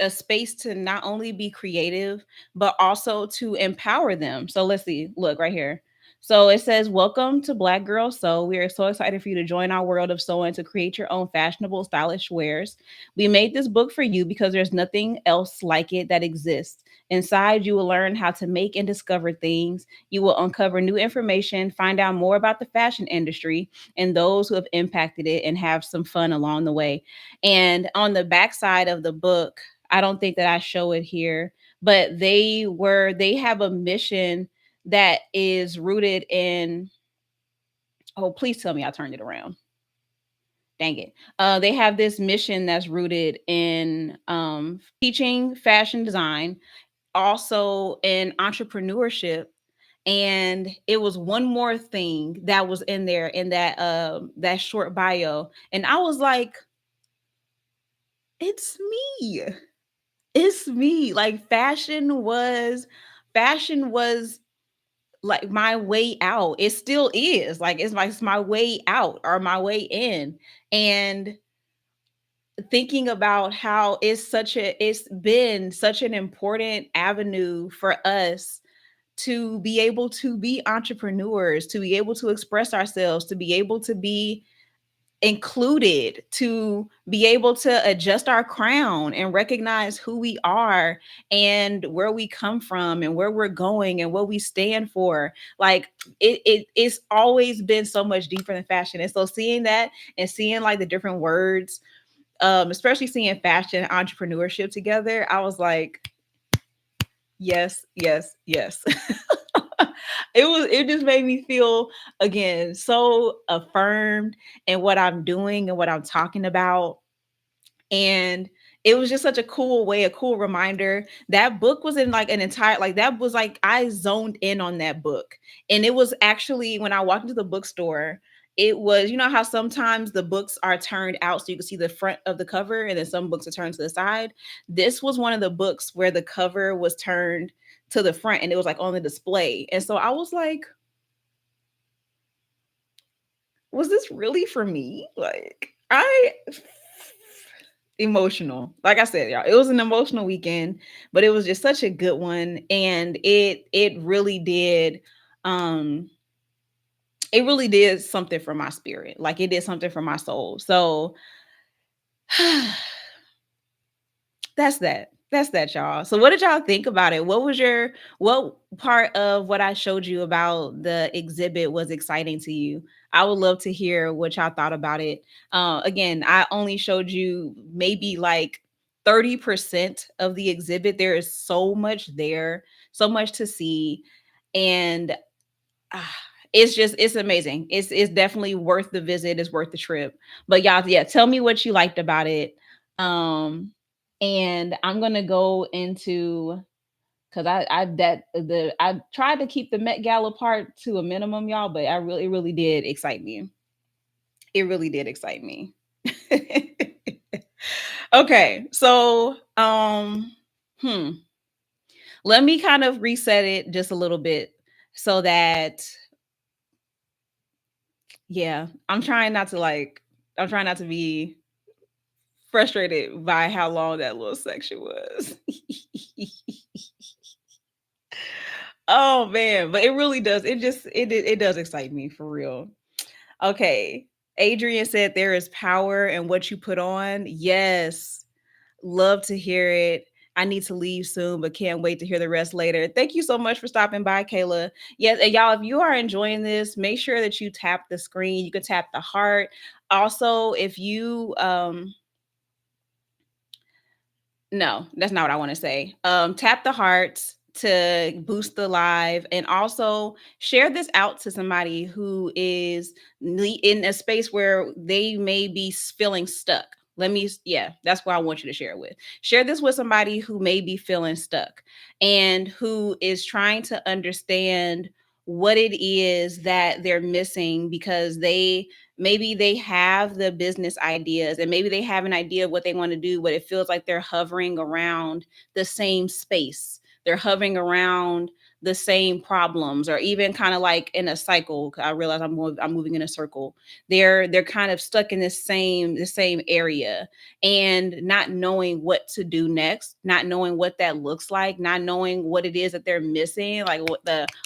space to not only be creative, but also to empower them. So let's see, look right here. So it says, welcome to Black Girl Sew. We are so excited for you to join our world of sewing to create your own fashionable, stylish wares. We made this book for you because there's nothing else like it that exists. Inside, you will learn how to make and discover things. You will uncover new information, find out more about the fashion industry and those who have impacted it, and have some fun along the way. And on the backside of the book, I don't think that I show it here, but they have a mission that is rooted in, oh, please tell me I turned it around. Dang it. They have this mission that's rooted in teaching fashion design, also in entrepreneurship. And it was one more thing that was in there in that short bio. And I was like, it's me. It's me. Like, fashion was like my way out. It still is. Like, it's my way out or my way in. And thinking about how it's been such an important avenue for us to be able to be entrepreneurs, to be able to express ourselves, to be able to be included, to be able to adjust our crown and recognize who we are and where we come from and where we're going and what we stand for. Like it's always been so much deeper than fashion. And so seeing that and seeing like the different words, especially seeing fashion and entrepreneurship together, I was like, yes, yes, yes. It just made me feel again so affirmed in what I'm doing and what I'm talking about. And it was just such a cool way, a cool reminder. That book was in like an entire, like that was like I zoned in on that book. And it was actually when I walked into the bookstore, it was, you know how sometimes the books are turned out so you can see the front of the cover and then some books are turned to the side. This was one of the books where the cover was turned to the front and it was like on the display. And so I was like, was this really for me? Like I emotional. Like I said, y'all, it was an emotional weekend, but it was just such a good one. And um it really did something for my spirit. Like it did something for my soul. So that's that. That's that, y'all. So what did y'all think about it? What part of what I showed you about the exhibit was exciting to you? I would love to hear what y'all thought about it. Again, I only showed you maybe like 30% of the exhibit. There is so much there, so much to see. And ah, it's amazing. It's definitely worth the visit. It's worth the trip. But y'all, yeah, tell me what you liked about it. Um, and I'm gonna go into because I tried to keep the Met Gala part to a minimum, y'all, but it really did excite me. It really did excite me. Okay, so hmm, let me kind of reset it just a little bit so that yeah, I'm trying not to be frustrated by how long that little section was. Oh man, but it really does. It does excite me for real. Okay. Adrian said there is power in what you put on. Yes. Love to hear it. I need to leave soon, but can't wait to hear the rest later. Thank you so much for stopping by, Kayla. Yes, and y'all, if you are enjoying this, make sure that you tap the screen. You can tap the heart. Also, if you no, that's not what I want to say. Tap the hearts to boost the live and also share this out to somebody who is in a space where they may be feeling stuck. Yeah, that's what I want you to share it with. Share this with somebody who may be feeling stuck and who is trying to understand what it is that they're missing because maybe they have the business ideas and maybe they have an idea of what they want to do, but it feels like they're hovering around the same space. They're hovering around the same problems or even kind of like in a cycle. I realize I'm moving in a circle. They're kind of stuck in the same area and not knowing what to do next, not knowing what that looks like, not knowing what it is that they're missing, like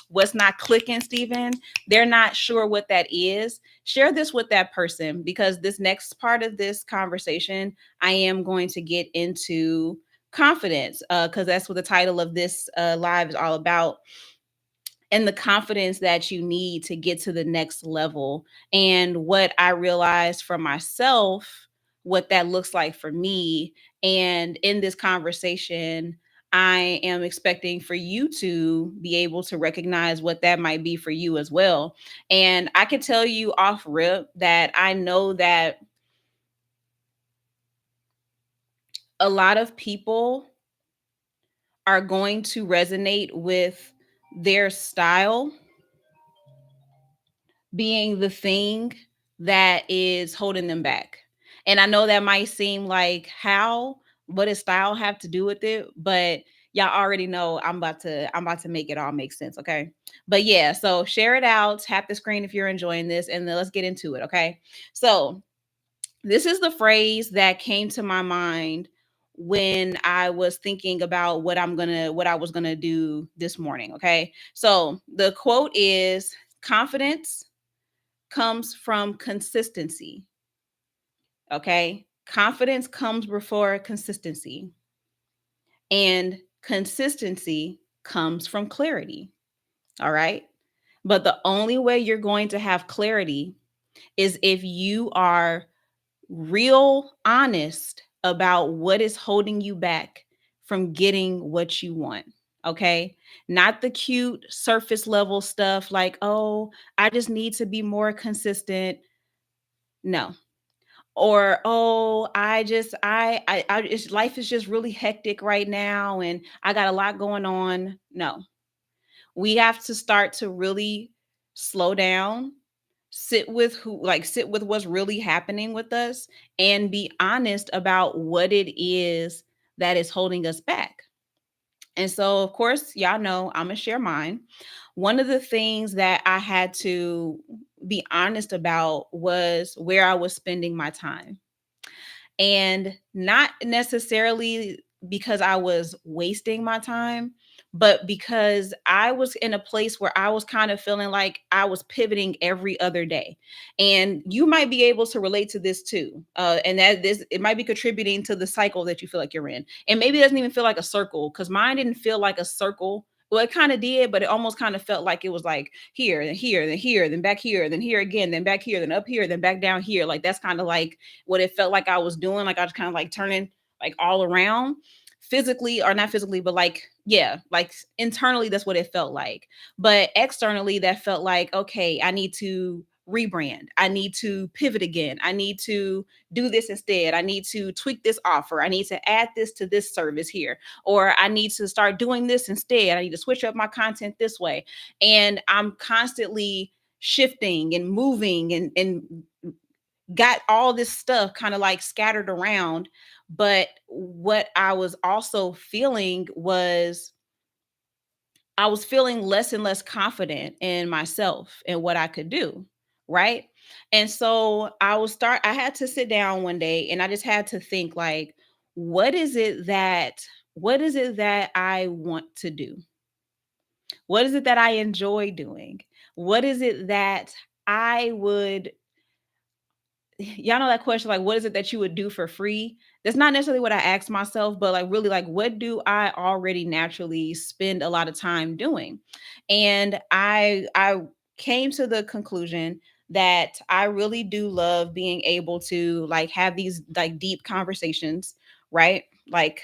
what's not clicking, Stephen. They're not sure what that is. Share this with that person because this next part of this conversation, I am going to get into confidence because that's what the title of this live is all about, and the confidence that you need to get to the next level. And what I realized for myself, what that looks like for me. And in this conversation, I am expecting for you to be able to recognize what that might be for you as well. And I can tell you off rip that I know that a lot of people are going to resonate with their style being the thing that is holding them back. And I know that might seem like how, what does style have to do with it? But y'all already know I'm about to make it all make sense, okay? But yeah, so share it out, tap the screen if you're enjoying this, and then let's get into it, okay? So this is the phrase that came to my mind when I was thinking about what I was gonna do this morning, okay? So the quote is confidence comes from consistency. Okay. Confidence comes before consistency, and consistency comes from clarity. All right. But the only way you're going to have clarity is if you are real honest about what is holding you back from getting what you want. Okay. Not the cute surface level stuff like, oh, I just need to be more consistent. No. Or, oh, it's life is just really hectic right now and I got a lot going on. No, we have to start to really slow down, sit with what's really happening with us and be honest about what it is that is holding us back. And so, of course, y'all know I'm gonna share mine. One of the things that I had to be honest about was where I was spending my time, and not necessarily because I was wasting my time, but because I was in a place where I was kind of feeling like I was pivoting every other day. And you might be able to relate to this too. And that this it might be contributing to the cycle that you feel like you're in. And maybe it doesn't even feel like a circle, because mine didn't feel like a circle. Well, it kind of did, but it almost kind of felt like it was like here, then here, then here, then back here, then here again, then back here, then up here, then back down here. Like that's kind of like what it felt like I was doing. Like I was kind of like turning like all around physically, or not physically, but like, yeah, like internally, that's what it felt like. But externally, that felt like, okay, I need to rebrand. I need to pivot again. I need to do this instead. I need to tweak this offer. I need to add this to this service here. Or I need to start doing this instead. I need to switch up my content this way. And I'm constantly shifting and moving and got all this stuff kind of like scattered around. But what I was also feeling was I was feeling less and less confident in myself and what I could do. Right. And so I had to sit down one day and I just had to think like, what is it that, what is it that I want to do? What is it that I enjoy doing? What is it that I would y'all know that question, like, what is it that you would do for free? That's not necessarily what I asked myself, but like, really, like, what do I already naturally spend a lot of time doing? And I came to the conclusion that I really do love being able to like have these like deep conversations, right? Like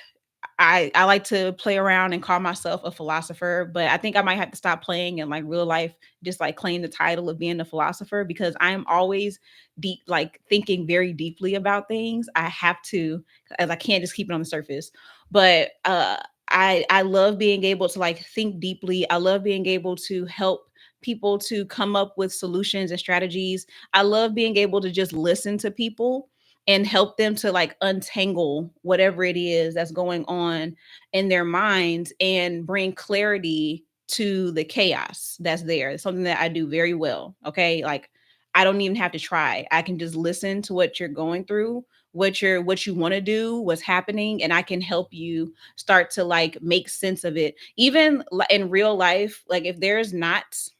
I like to play around and call myself a philosopher, but I think I might have to stop playing and like real life just like claim the title of being a philosopher, because I am always deep, like thinking very deeply about things. I have to, as I can't just keep it on the surface. But I love being able to like think deeply. I love being able to help people to come up with solutions and strategies. I love being able to just listen to people and help them to like untangle whatever it is that's going on in their minds and bring clarity to the chaos that's there. It's something that I do very well. Okay. Like I don't even have to try. I can just listen to what you're going through, what you want to do, what's happening, and I can help you start to like make sense of it. Even in real life, like if there's knots,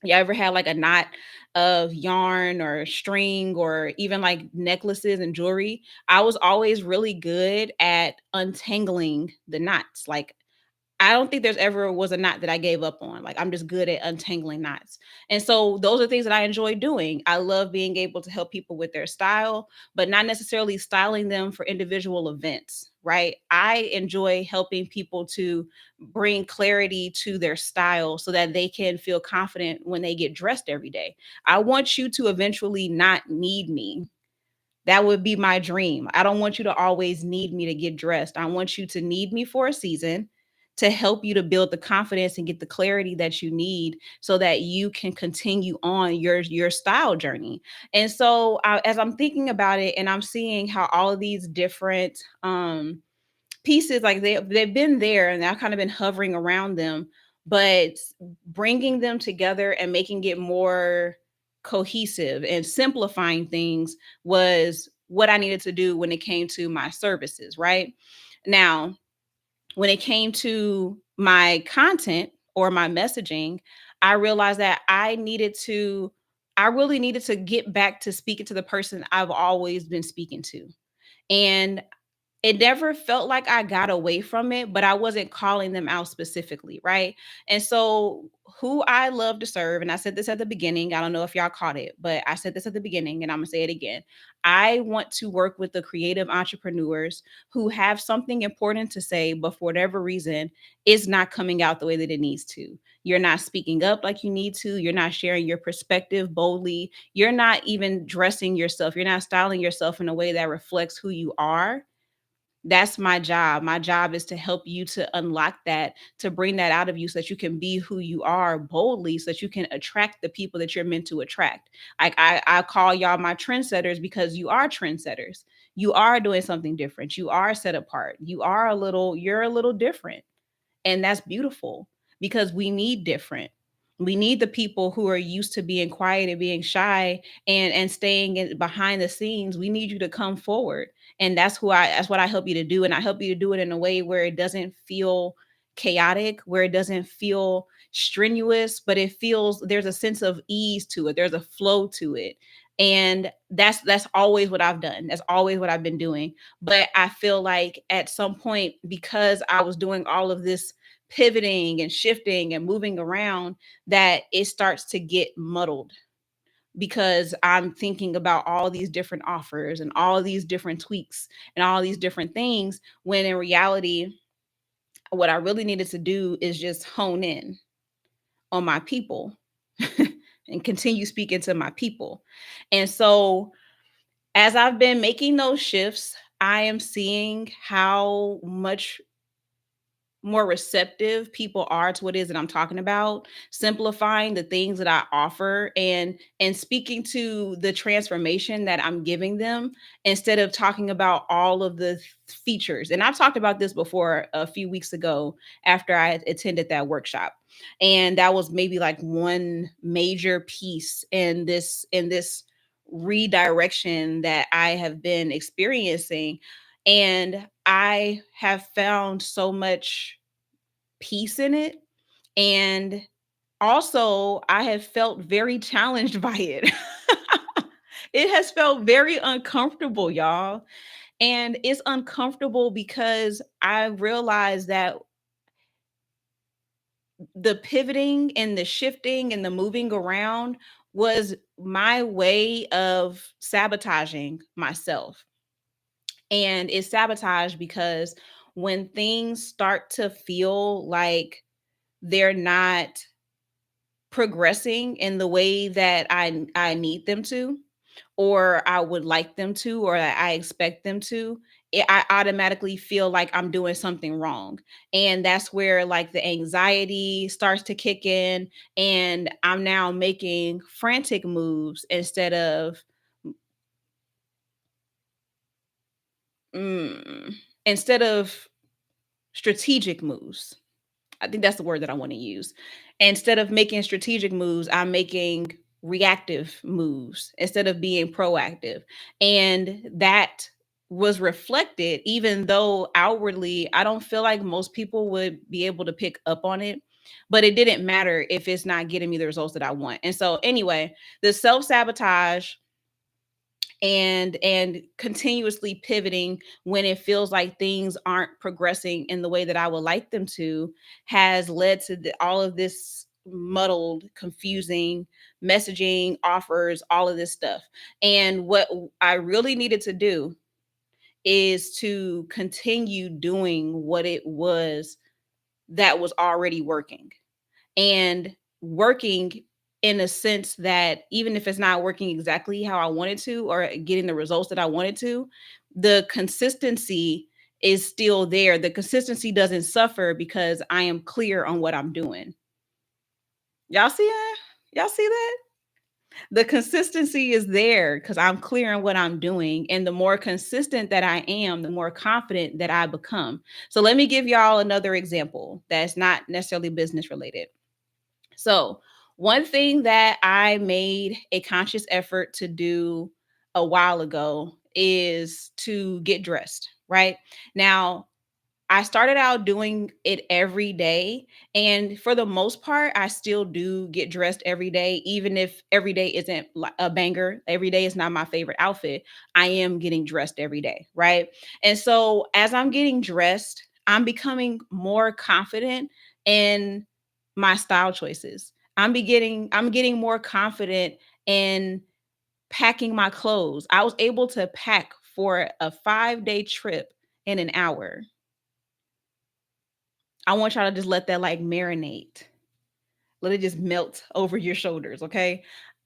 you ever had like a knot of yarn or string or even like necklaces and jewelry? I was always really good at untangling the knots. Like I don't think there's ever was a knot that I gave up on. Like I'm just good at untangling knots. And so those are things that I enjoy doing. I love being able to help people with their style, but not necessarily styling them for individual events, right? I enjoy helping people to bring clarity to their style so that they can feel confident when they get dressed every day. I want you to eventually not need me. That would be my dream. I don't want you to always need me to get dressed. I want you to need me for a season to help you to build the confidence and get the clarity that you need so that you can continue on your style journey. And so as I'm thinking about it and I'm seeing how all of these different pieces, like they've been there and I've kind of been hovering around them, but bringing them together and making it more cohesive and simplifying things was what I needed to do when it came to my services. Right now, when it came to my content or my messaging, I realized that I really needed to get back to speaking to the person I've always been speaking to. And it never felt like I got away from it, but I wasn't calling them out specifically, right? And so, who I love to serve, and I said this at the beginning, I don't know if y'all caught it, but I said this at the beginning and I'm gonna say it again. I want to work with the creative entrepreneurs who have something important to say, but for whatever reason, it's not coming out the way that it needs to. You're not speaking up like you need to. You're not sharing your perspective boldly. You're not even dressing yourself. You're not styling yourself in a way that reflects who you are. That's my job. My job is to help you to unlock that, to bring that out of you so that you can be who you are boldly, so that you can attract the people that you're meant to attract. Like I call y'all my trendsetters because you are trendsetters. You are doing something different. You are set apart. You're a little different. And that's beautiful because we need different. We need the people who are used to being quiet and being shy and staying behind the scenes. We need you to come forward. And that's what I help you to do. And I help you to do it in a way where it doesn't feel chaotic, where it doesn't feel strenuous, but it feels there's a sense of ease to it. There's a flow to it. And that's always what I've done. That's always what I've been doing. But I feel like at some point, because I was doing all of this pivoting and shifting and moving around, that it starts to get muddled because I'm thinking about all these different offers and all these different tweaks and all these different things, when in reality, what I really needed to do is just hone in on my people and continue speaking to my people. And so, as I've been making those shifts, I am seeing how much more receptive people are to what it is that I'm talking about, simplifying the things that I offer and speaking to the transformation that I'm giving them instead of talking about all of the features. And I've talked about this before a few weeks ago after I attended that workshop. And that was maybe like one major piece in this redirection that I have been experiencing, and I have found so much peace in it. And also, I have felt very challenged by it. It has felt very uncomfortable, y'all. And it's uncomfortable because I realized that the pivoting and the shifting and the moving around was my way of sabotaging myself. And it's sabotage because when things start to feel like they're not progressing in the way that I need them to, or I would like them to, or that I expect them to, I automatically feel like I'm doing something wrong. And that's where like the anxiety starts to kick in, and I'm now making frantic moves mm, instead of strategic moves. I think that's the word that I want to use. Instead of making strategic moves, I'm making reactive moves instead of being proactive. And that was reflected, even though outwardly, I don't feel like most people would be able to pick up on it. But it didn't matter if it's not getting me the results that I want. And so, anyway, the self sabotage and continuously pivoting when it feels like things aren't progressing in the way that I would like them to has led to all of this muddled, confusing messaging, offers, all of this stuff. And what I really needed to do is to continue doing what it was that was already working, and working in a sense that even if it's not working exactly how I wanted to or getting the results that I wanted to, the consistency is still there. The consistency doesn't suffer because I am clear on what I'm doing. Y'all see that? Y'all see that? The consistency is there because I'm clear on what I'm doing. And the more consistent that I am, the more confident that I become. So let me give y'all another example that's not necessarily business related. So, one thing that I made a conscious effort to do a while ago is to get dressed, right? Now, I started out doing it every day. And for the most part, I still do get dressed every day, even if every day isn't a banger. Every day is not my favorite outfit. I am getting dressed every day. Right. And so as I'm getting dressed, I'm becoming more confident in my style choices. I'm getting more confident in packing my clothes. I was able to pack for a 5-day trip in an hour. I want y'all to just let that like marinate. Let it just melt over your shoulders, okay?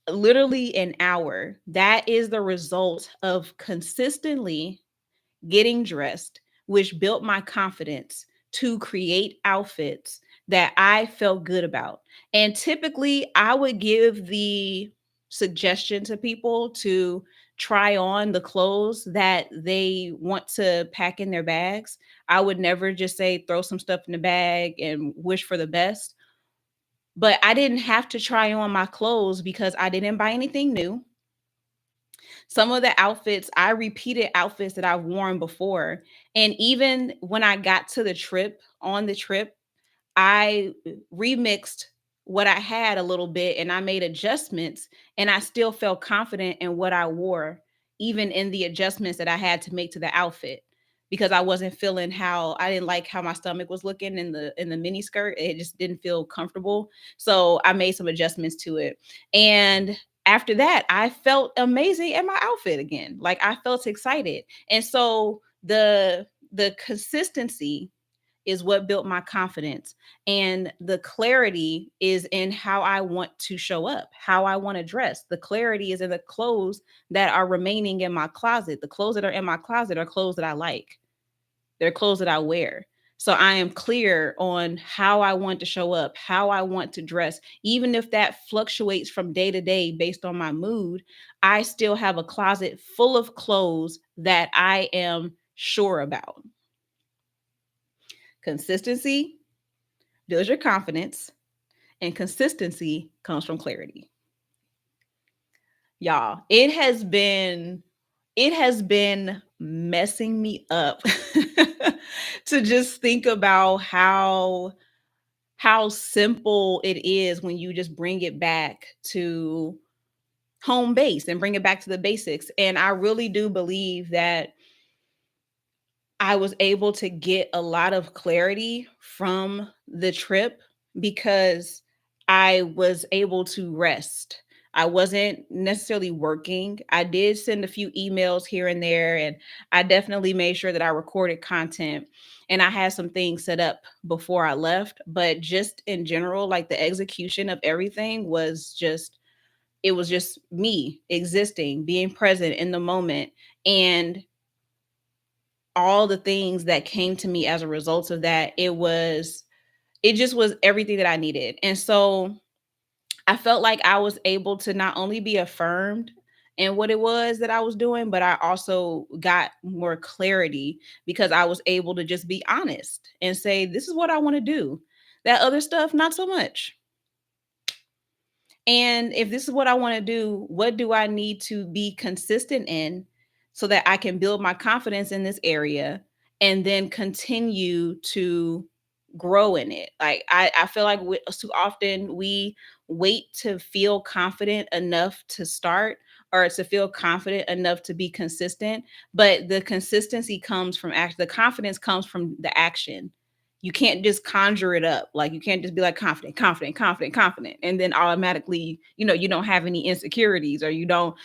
Literally an hour. That is the result of consistently getting dressed, which built my confidence to create outfits that I felt good about. And typically, I would give the suggestion to people to try on the clothes that they want to pack in their bags. I would never just say throw some stuff in the bag and wish for the best. But I didn't have to try on my clothes because I didn't buy anything new. Some of the outfits, I repeated outfits that I've worn before. And even when I got to the trip, on the trip, I remixed what I had a little bit and I made adjustments and I still felt confident in what I wore, even in the adjustments that I had to make to the outfit because I wasn't feeling how I didn't like how my stomach was looking in the mini skirt. It just didn't feel comfortable. So I made some adjustments to it. And after that, I felt amazing in my outfit again. Like I felt excited. And so the consistency is what built my confidence. And the clarity is in how I want to show up, how I want to dress. The clarity is in the clothes that are remaining in my closet. The clothes that are in my closet are clothes that I like, they're clothes that I wear. So I am clear on how I want to show up, how I want to dress. Even if that fluctuates from day to day based on my mood, I still have a closet full of clothes that I am sure about. Consistency builds your confidence, and consistency comes from clarity. Y'all, it has been messing me up to just think about how simple it is when you just bring it back to home base and bring it back to the basics. And I really do believe that I was able to get a lot of clarity from the trip because I was able to rest. I wasn't necessarily working. I did send a few emails here and there, and I definitely made sure that I recorded content and I had some things set up before I left. But just in general, like the execution of everything was just, it was just me existing, being present in the moment. And all the things that came to me as a result of that, it just was everything that I needed. And so I felt like I was able to not only be affirmed in what it was that I was doing, but I also got more clarity because I was able to just be honest and say, this is what I want to do. That other stuff, not so much. And if this is what I want to do, what do I need to be consistent in so that I can build my confidence in this area and then continue to grow in it? Like, I feel like too often we wait to feel confident enough to start or to feel confident enough to be consistent. But the consistency comes from action, the confidence comes from the action. You can't just conjure it up. Like you can't just be like confident, confident, confident, confident, and then automatically, you don't have any insecurities or you don't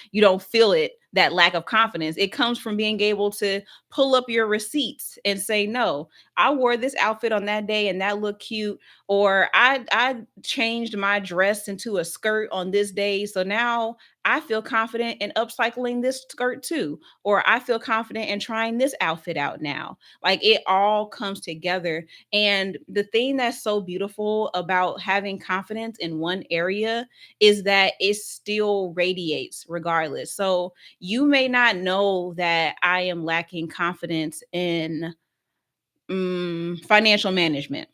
feel it, that lack of confidence. It comes from being able to pull up your receipts and say, no, I wore this outfit on that day and that looked cute. Or I changed my dress into a skirt on this day. So now I feel confident in upcycling this skirt too. Or I feel confident in trying this outfit out now. Like it all comes together. And the thing that's so beautiful about having confidence in one area is that it still radiates regardless. So you may not know that I am lacking confidence in financial management.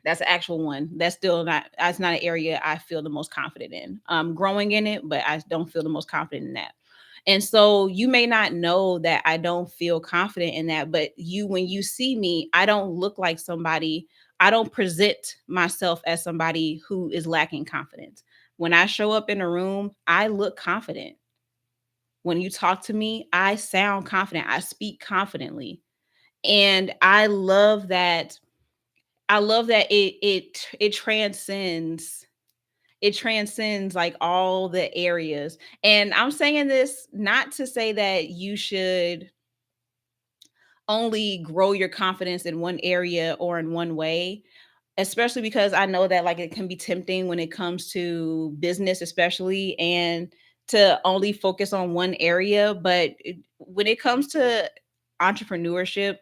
That's the actual one. That's not an area I feel the most confident in. I'm growing in it, but I don't feel the most confident in that. And so you may not know that I don't feel confident in that, but when you see me, I don't look like somebody, I don't present myself as somebody who is lacking confidence. When I show up in a room, I look confident. When you talk to me, I sound confident. I speak confidently. And I love that it transcends, it transcends like all the areas. And I'm saying this not to say that you should only grow your confidence in one area or in one way, especially because I know that like it can be tempting when it comes to business, especially, and to only focus on one area. But when it comes to entrepreneurship,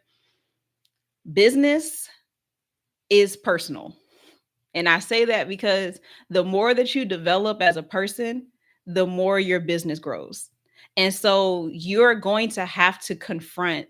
business is personal. And I say that because the more that you develop as a person, the more your business grows. And so you're going to have to confront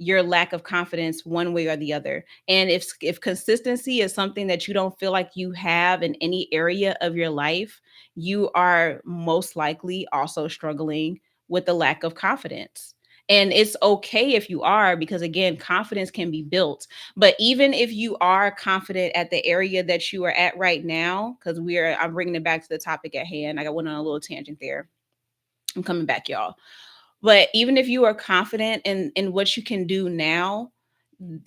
your lack of confidence one way or the other. And if consistency is something that you don't feel like you have in any area of your life, you are most likely also struggling with the lack of confidence. And it's okay if you are, because again, confidence can be built. But even if you are confident at the area that you are at right now, because I'm bringing it back to the topic at hand. I went on a little tangent there. I'm coming back, y'all. But even if you are confident in what you can do now,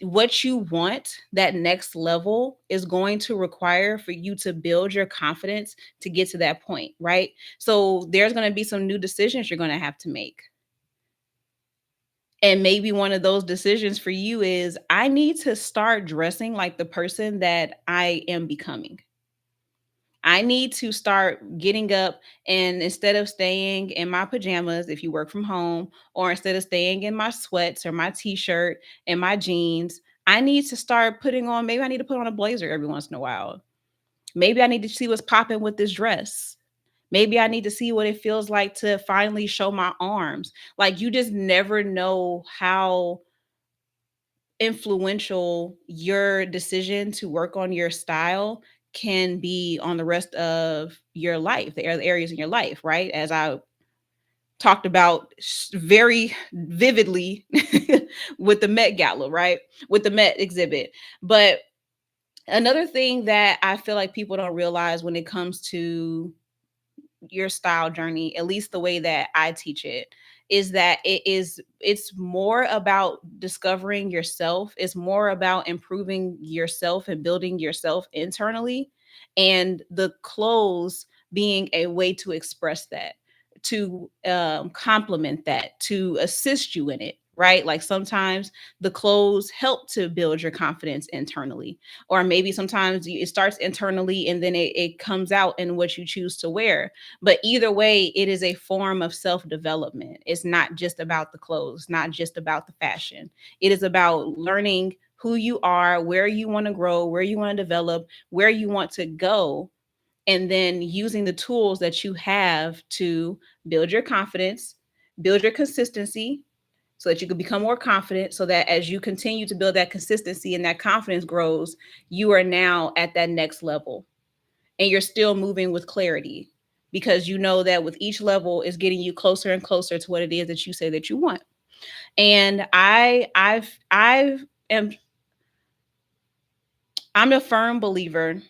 what you want, that next level is going to require for you to build your confidence to get to that point, right? So there's going to be some new decisions you're going to have to make. And maybe one of those decisions for you is I need to start dressing like the person that I am becoming. I need to start getting up, and instead of staying in my pajamas, if you work from home, or instead of staying in my sweats or my t-shirt and my jeans, I need to start putting on, maybe I need to put on a blazer every once in a while. Maybe I need to see what's popping with this dress. Maybe I need to see what it feels like to finally show my arms. Like you just never know how influential your decision to work on your style can be on the rest of your life, the other areas in your life, right? As I talked about very vividly with the Met Gala, right? With the Met exhibit. But another thing that I feel like people don't realize when it comes to your style journey, at least the way that I teach it, is that it's more about discovering yourself. It's more about improving yourself and building yourself internally, and the clothes being a way to express that, to complement that, to assist you in it, right? Like sometimes the clothes help to build your confidence internally, or maybe sometimes it starts internally and then it comes out in what you choose to wear. But either way, it is a form of self development. It's not just about the clothes, not just about the fashion. It is about learning who you are, where you want to grow, where you want to develop, where you want to go, and then using the tools that you have to build your confidence, build your consistency, so that you can become more confident, so that as you continue to build that consistency and that confidence grows, you are now at that next level, and you're still moving with clarity, because you know that with each level is getting you closer and closer to what it is that you say that you want. And am I'm a firm believer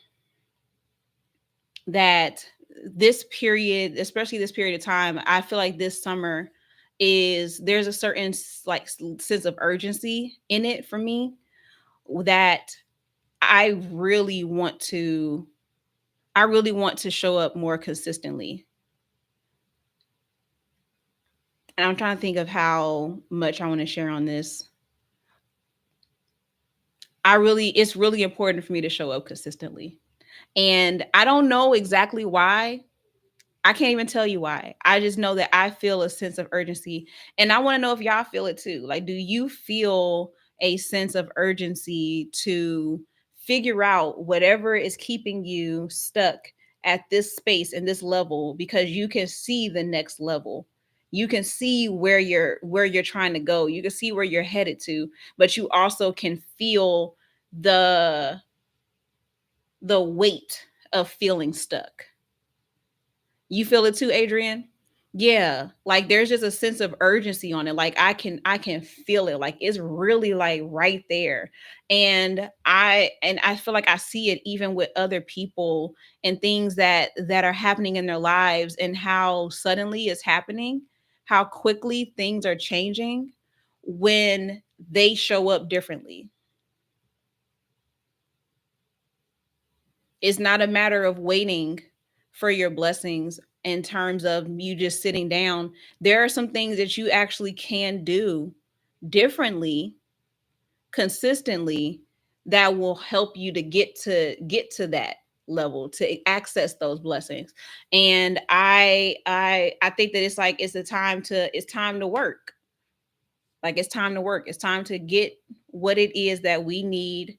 that this period, especially this period of time, I feel like this summer is, there's a certain sense of urgency in it for me, that I really want to I really want to show up more consistently. And I'm trying to think of how much I want to share on this. It's really important for me to show up consistently. And I don't know exactly why. I can't even tell you why. I just know that I feel a sense of urgency. And I want to know if y'all feel it too. Like, do you feel a sense of urgency to figure out whatever is keeping you stuck at this space and this level, because you can see the next level? You can see where you're trying to go. You can see where you're headed to, but you also can feel the weight of feeling stuck. You feel it too, Adrian? Yeah, like there's just a sense of urgency on it. Like I can feel it. Like it's really like right there. And I feel like I see it even with other people and things that are happening in their lives and how suddenly it's happening, how quickly things are changing when they show up differently. It's not a matter of waiting for your blessings in terms of you just sitting down. There are some things that you actually can do differently, consistently, that will help you to get to that level, to access those blessings. And I think that it's time to work. Like it's time to work. It's time to get what it is that we need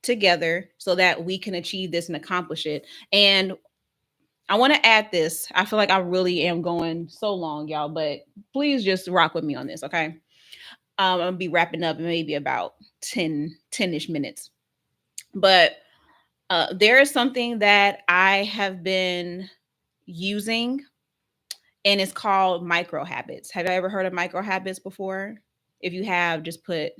together so that we can achieve this and accomplish it. And I want to add this. I feel like I really am going so long, y'all, but please just rock with me on this, okay? I'm gonna be wrapping up in maybe about 10-ish minutes. But there is something that I have been using, and it's called micro habits. Have you ever heard of micro habits before? If you have, just put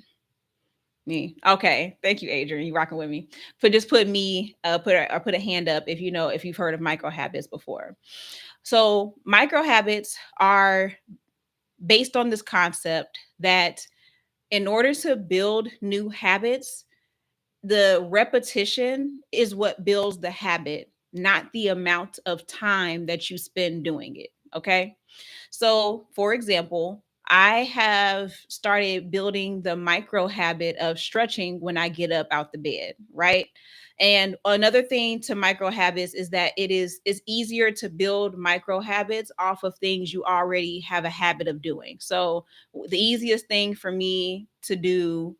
me. Okay, thank you, Adrian. You rocking with me? Put me. Put a hand up if you know if you've heard of micro habits before. So micro habits are based on this concept that in order to build new habits, the repetition is what builds the habit, not the amount of time that you spend doing it. Okay. So, for example, I have started building the micro habit of stretching when I get up out the bed, right? And another thing to micro habits is that it's easier to build micro habits off of things you already have a habit of doing. So, the easiest thing for me to do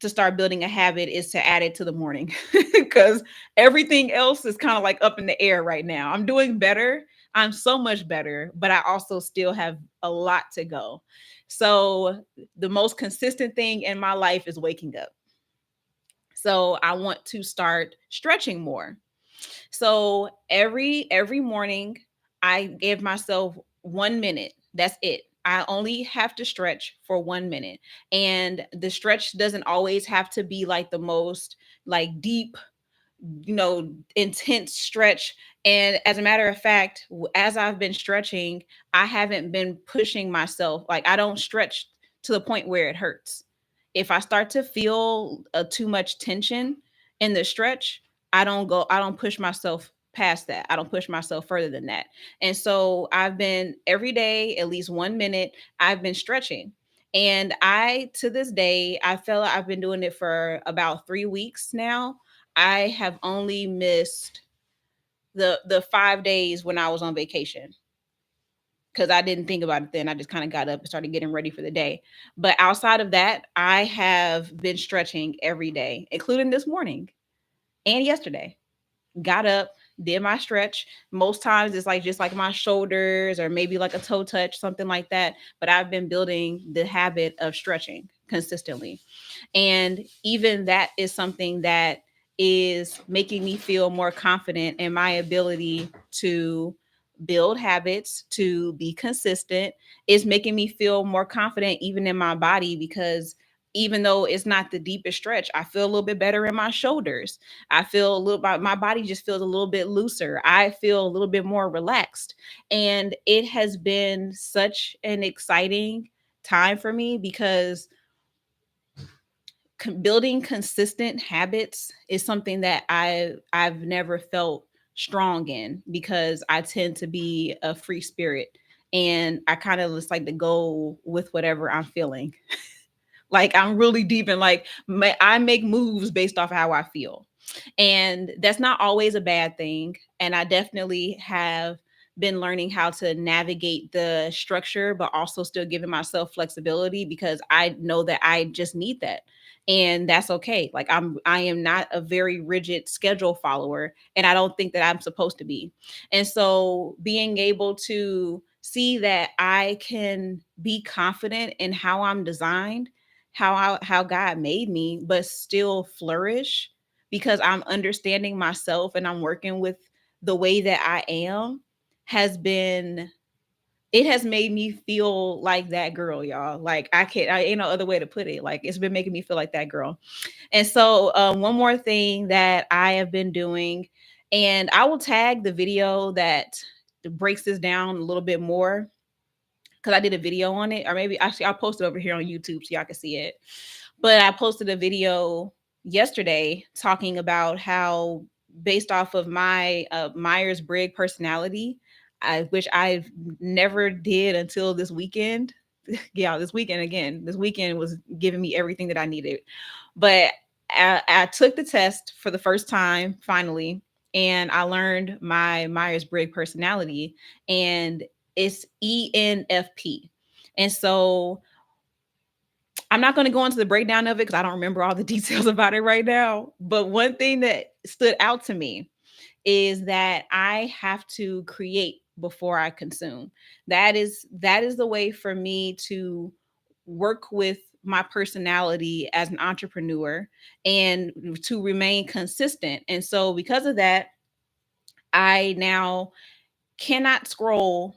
to start building a habit is to add it to the morning because everything else is kind of like up in the air right now. I'm doing better. I'm so much better, but I also still have a lot to go. So the most consistent thing in my life is waking up. So I want to start stretching more. So every morning I give myself 1 minute. That's it. I only have to stretch for 1 minute. And the stretch doesn't always have to be like the most like deep, intense stretch. And as a matter of fact, as I've been stretching, I haven't been pushing myself. Like I don't stretch to the point where it hurts. If I start to feel too much tension in the stretch, I don't push myself past that. I don't push myself further than that. And so I've been every day, at least 1 minute, I've been stretching. And to this day, I feel like I've been doing it for about 3 weeks now. I have only missed the 5 days when I was on vacation because I didn't think about it then. I just kind of got up and started getting ready for the day. But outside of that, I have been stretching every day, including this morning and yesterday. Got up, did my stretch. Most times it's like just like my shoulders or maybe like a toe touch, something like that. But I've been building the habit of stretching consistently. And even that is something that is making me feel more confident in my ability to build habits, to be consistent. Is making me feel more confident even in my body because even though it's not the deepest stretch, I feel a little bit better in my shoulders. I feel a little my body just feels a little bit looser. I feel a little bit more relaxed. And it has been such an exciting time for me because building consistent habits is something that I've never felt strong in because I tend to be a free spirit and I kind of just like to go with whatever I'm feeling. Like I'm really deep in like I make moves based off how I feel. And that's not always a bad thing. And I definitely have been learning how to navigate the structure, but also still giving myself flexibility because I know that I just need that. And that's okay. Like I am not a very rigid schedule follower, and I don't think that I'm supposed to be. And so being able to see that I can be confident in how I'm designed, how God made me, but still flourish because I'm understanding myself and I'm working with the way that I am has been it has made me feel like that girl, y'all. Like I ain't no other way to put it. Like it's been making me feel like that girl. And so, one more thing that I have been doing, and I will tag the video that breaks this down a little bit more because I did a video on it, or maybe actually I'll post it over here on YouTube so y'all can see it. But I posted a video yesterday talking about how, based off of my Myers-Briggs personality, which I never did until this weekend. Yeah, this weekend again. This weekend was giving me everything that I needed. But I took the test for the first time finally, and I learned my Myers-Briggs personality, and it's ENFP. And so I'm not going to go into the breakdown of it because I don't remember all the details about it right now. But one thing that stood out to me is that I have to create before I consume. That is the way for me to work with my personality as an entrepreneur and to remain consistent. And so because of that, I now cannot scroll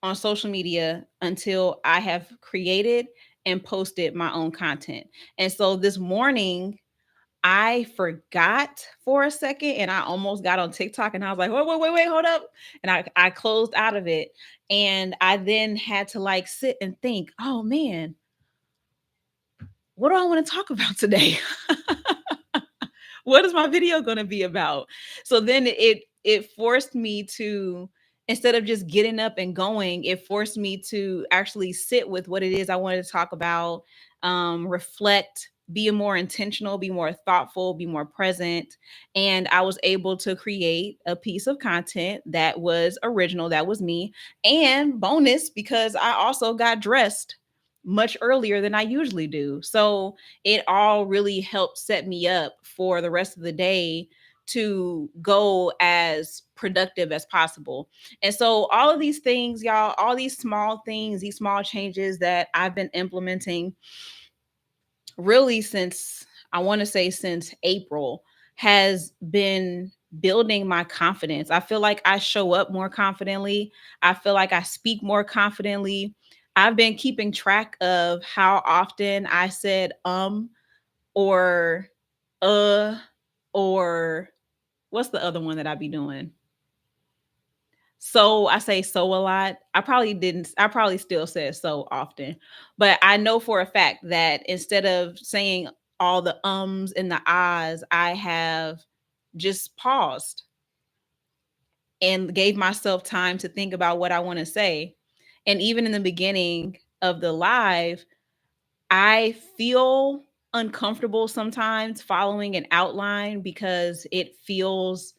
on social media until I have created and posted my own content. And so this morning, I forgot for a second and I almost got on TikTok and I was like, wait, hold up. And I closed out of it. And I then had to like sit and think, oh man, what do I want to talk about today? What is my video going to be about? So then it forced me to, instead of just getting up and going, it forced me to actually sit with what it is I wanted to talk about, reflect, be more intentional, be more thoughtful, be more present. And I was able to create a piece of content that was original, that was me. And bonus, because I also got dressed much earlier than I usually do. So it all really helped set me up for the rest of the day to go as productive as possible. And so all of these things, y'all, all these small things, these small changes that I've been implementing really since, I want to say since April, has been building my confidence. I feel like I show up more confidently. I feel like I speak more confidently. I've been keeping track of how often I said or uh or what's the other one that I be doing? So I say so a lot. I probably still say so often. But I know for a fact that instead of saying all the ums and the ahs, I have just paused and gave myself time to think about what I want to say. And even in the beginning of the live, I feel uncomfortable sometimes following an outline because it feels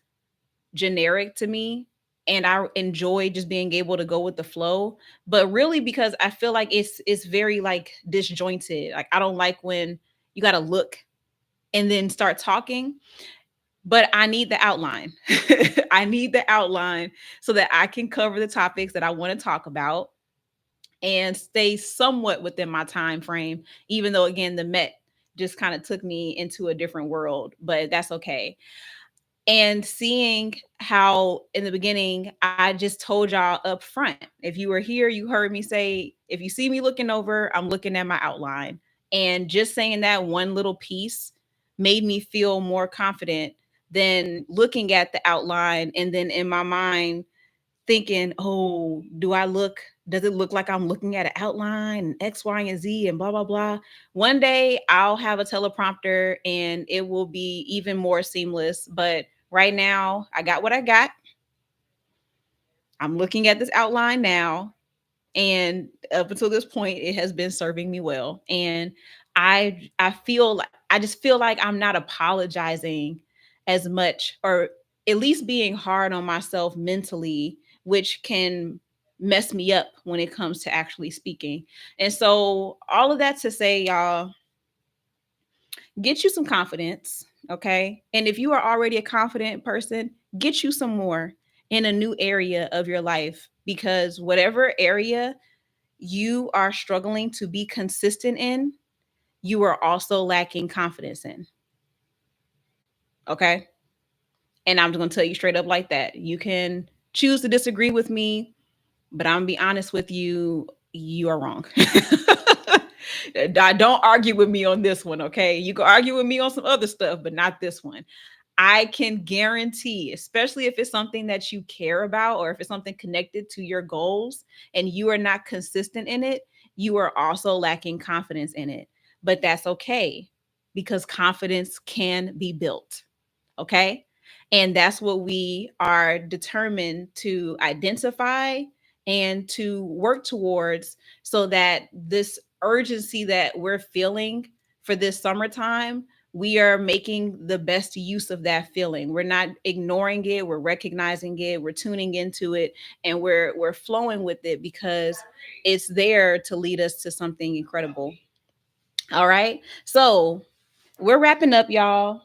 generic to me, and I enjoy just being able to go with the flow, but really because I feel like it's very like disjointed. Like I don't like when you got to look and then start talking, but I need the outline. I need the outline so that I can cover the topics that I want to talk about and stay somewhat within my time frame, even though again the Met just kind of took me into a different world, but that's okay. And seeing how in the beginning I just told y'all up front, if you were here, you heard me say, if you see me looking over, I'm looking at my outline. And just saying that one little piece made me feel more confident than looking at the outline and then in my mind thinking, oh, does it look like I'm looking at an outline and X, Y, and Z and blah, blah, blah. One day I'll have a teleprompter and it will be even more seamless. But right now, I got what I got. I'm looking at this outline now. And up until this point, it has been serving me well. And I just feel like I'm not apologizing as much, or at least being hard on myself mentally, which can mess me up when it comes to actually speaking. And so all of that to say, y'all, get you some confidence, okay? And if you are already a confident person, get you some more in a new area of your life, because whatever area you are struggling to be consistent in, you are also lacking confidence in. Okay. And I'm just going to tell you straight up like that. You can choose to disagree with me, But I'm gonna be honest with you, you are wrong. Don't argue with me on this one, okay? You can argue with me on some other stuff, but not this one. I can guarantee, especially if it's something that you care about or if it's something connected to your goals and you are not consistent in it, you are also lacking confidence in it. But that's okay because confidence can be built. Okay. And that's what we are determined to identify and to work towards so that this urgency that we're feeling for this summertime, we are making the best use of that feeling. We're not ignoring it, we're recognizing it, we're tuning into it, and we're flowing with it because it's there to lead us to something incredible. All right. So we're wrapping up, y'all.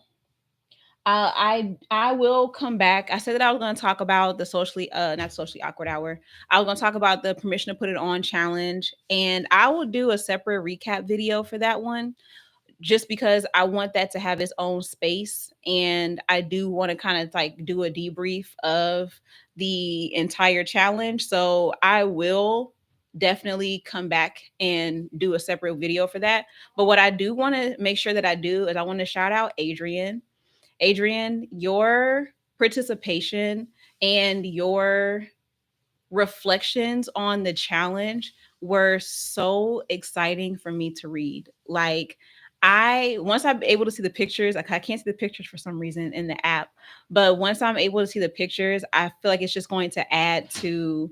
I will come back. I said that I was going to talk about the socially not socially awkward hour. I was going to talk about the permission to put it on challenge, and I will do a separate recap video for that one just because I want that to have its own space, and I do want to kind of like do a debrief of the entire challenge. So I will definitely come back and do a separate video for that. But what I do want to make sure that I do is I want to shout out Adrian. Adrian, your participation and your reflections on the challenge were so exciting for me to read. Like, I once I'm able to see the pictures, like I can't see the pictures for some reason in the app, but once I'm able to see the pictures, I feel like it's just going to add to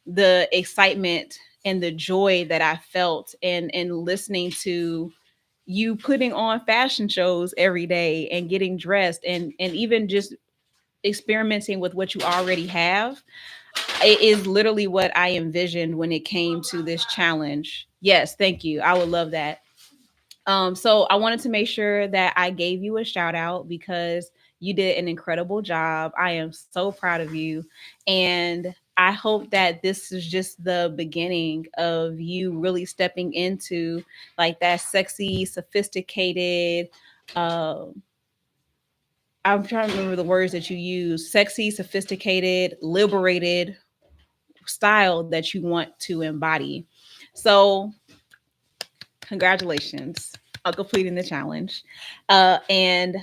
the excitement and the joy that I felt in listening to you putting on fashion shows every day and getting dressed and even just experimenting with what you already have. It is literally what I envisioned when it came to this challenge. Yes, thank you. I would love that. So I wanted to make sure that I gave you a shout out because you did an incredible job. I am so proud of you. And I hope that this is just the beginning of you really stepping into like that sexy, sophisticated, uh, I'm trying to remember the words that you use, sexy, sophisticated, liberated style that you want to embody. So congratulations on completing the challenge. And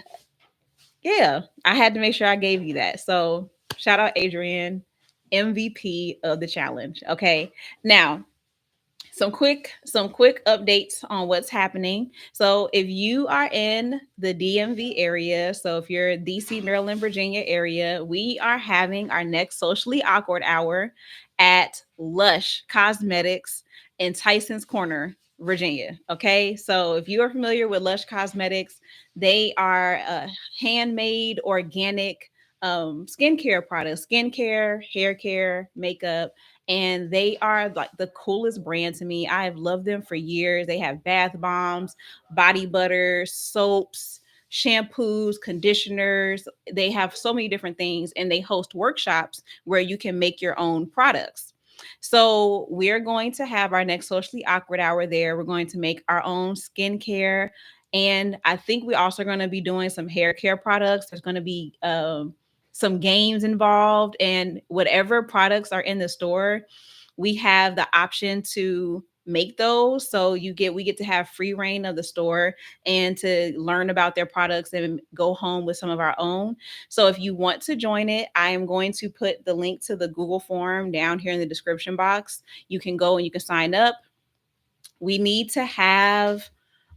yeah, I had to make sure I gave you that. So shout out Adrian, MVP of the challenge. Okay. Now, some quick updates on what's happening. So if you are in the DMV area, so if you're DC, Maryland, Virginia area, we are having our next socially awkward hour at Lush Cosmetics in Tyson's Corner, Virginia. Okay, so if you are familiar with Lush Cosmetics, they are handmade organic skincare products, skincare, hair care, makeup, and they are like the coolest brand to me. I have loved them for years. They have bath bombs, body butters, soaps, shampoos, conditioners. They have so many different things, and they host workshops where you can make your own products. So we're going to have our next socially awkward hour there. We're going to make our own skincare. And I think we also are going to be doing some hair care products. There's going to be some games involved, and whatever products are in the store, we have the option to make those. So we get to have free reign of the store and to learn about their products and go home with some of our own. So if you want to join it, I am going to put the link to the Google form down here in the description box. You can go and you can sign up. we need to have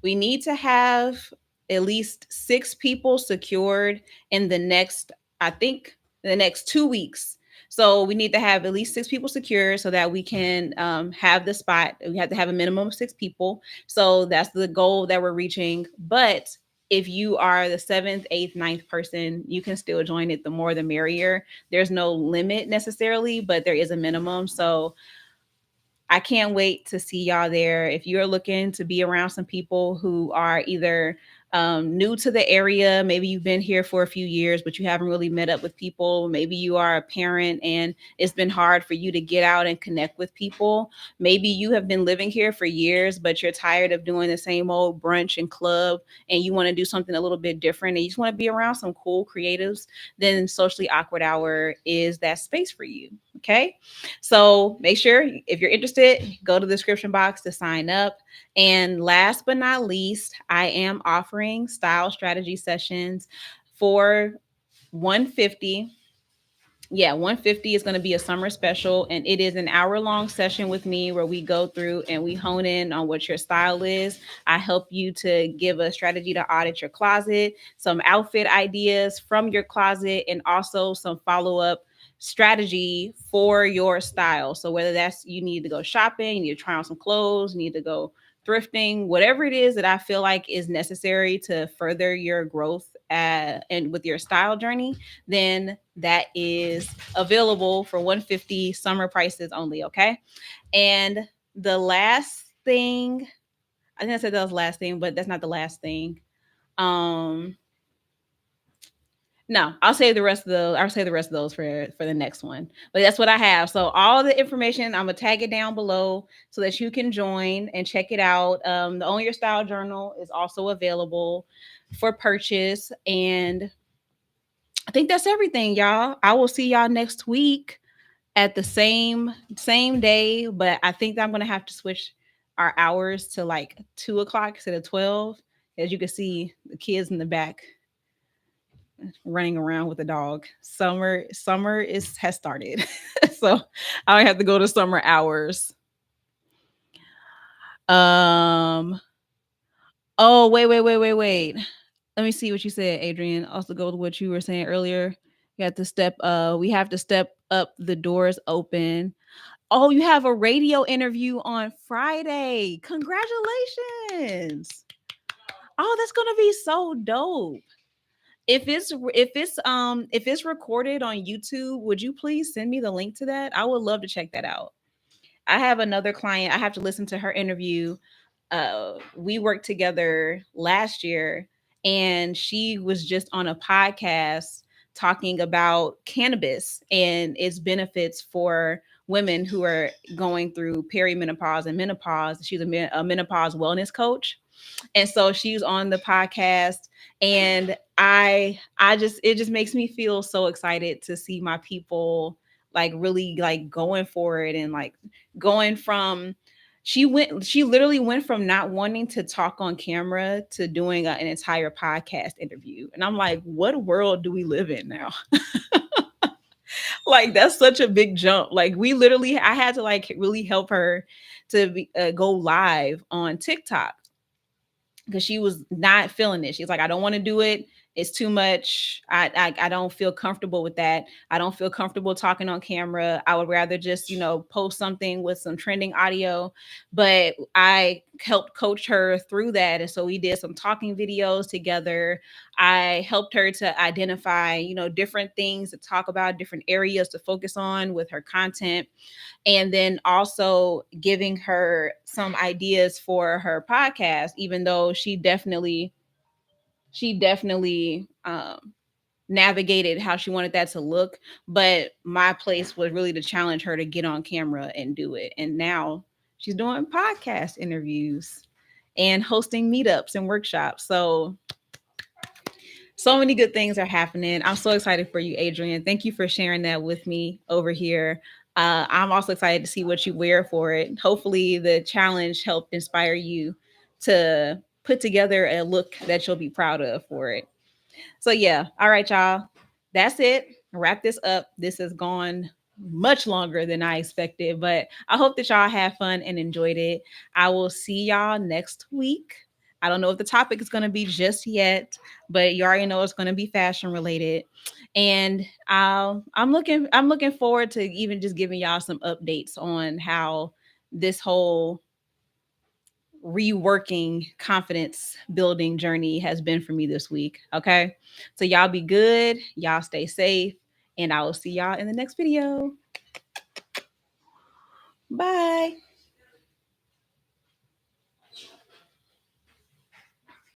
we need to have at least 6 people secured in the next, I think, the next 2 weeks. So we need to have at least 6 people secured so that we can have the spot. We have to have a minimum of 6 people. So that's the goal that we're reaching. But if you are the seventh, eighth, ninth person, you can still join it. The more, the merrier. There's no limit necessarily, but there is a minimum. So I can't wait to see y'all there. If you're looking to be around some people who are either new to the area, maybe you've been here for a few years, but you haven't really met up with people. Maybe you are a parent and it's been hard for you to get out and connect with people. Maybe you have been living here for years, but you're tired of doing the same old brunch and club and you want to do something a little bit different and you just want to be around some cool creatives. Then Socially Awkward Hour is that space for you. Okay. So make sure if you're interested, go to the description box to sign up. And last but not least, I am offering style strategy sessions for 150. Yeah, 150 is going to be a summer special, and it is an hour-long session with me where we go through and we hone in on what your style is. I help you to give a strategy to audit your closet, some outfit ideas from your closet, and also some follow-up strategy for your style. So whether that's you need to go shopping, you need to try on some clothes, you need to go thrifting, whatever it is that I feel like is necessary to further your growth and with your style journey, then that is available for 150 summer prices only. Okay. And the last thing, I think I said that was the last thing, but that's not the last thing. Um, no, I'll say the rest of those for the next one. But that's what I have. So all the information, I'm gonna tag it down below so that you can join and check it out. The Own Your Style Journal is also available for purchase. And I think that's everything, y'all. I will see y'all next week at the same day, but I think that I'm gonna have to switch our hours to like 2 o'clock instead of 12. As you can see, the kids in the back running around with the dog. Summer is has started. So I have to go to summer hours. Um oh wait. Let me see what you said, Adrian. Also go to what you were saying earlier. You have to we have to step up, the doors open. Oh, you have a radio interview on Friday. Congratulations. Oh, that's gonna be so dope. If it's recorded on YouTube, would you please send me the link to that? I would love to check that out. I have another client. I have to listen to her interview. We worked together last year, and she was just on a podcast talking about cannabis and its benefits for women who are going through perimenopause and menopause. She's a menopause wellness coach, and so she was on the podcast, and I just, it just makes me feel so excited to see my people like really like going for it, and like going from, she literally went from not wanting to talk on camera to doing an entire podcast interview. And I'm like, what world do we live in now? Like that's such a big jump. Like we literally, I had to like really help her to go live on TikTok because she was not feeling it. She's like, I don't want to do it. It's too much. I don't feel comfortable with that. I don't feel comfortable talking on camera. I would rather just, post something with some trending audio. But I helped coach her through that. And so we did some talking videos together. I helped her to identify, different things to talk about, different areas to focus on with her content, and then also giving her some ideas for her podcast, even though she definitely navigated how she wanted that to look. But my place was really to challenge her to get on camera and do it. And now she's doing podcast interviews and hosting meetups and workshops. So many good things are happening. I'm so excited for you, Adrian. Thank you for sharing that with me over here. I'm also excited to see what you wear for it. Hopefully, the challenge helped inspire you to put together a look that you'll be proud of for it. So, yeah. All right, y'all. That's it. Wrap this up. This has gone much longer than I expected, but I hope that y'all have fun and enjoyed it. I will see y'all next week. I don't know if the topic is going to be just yet, but you already know it's going to be fashion related. And I'm looking forward to even just giving y'all some updates on how this whole reworking confidence building journey has been for me this week. Okay. So y'all be good. Y'all stay safe. And I will see y'all in the next video. Bye.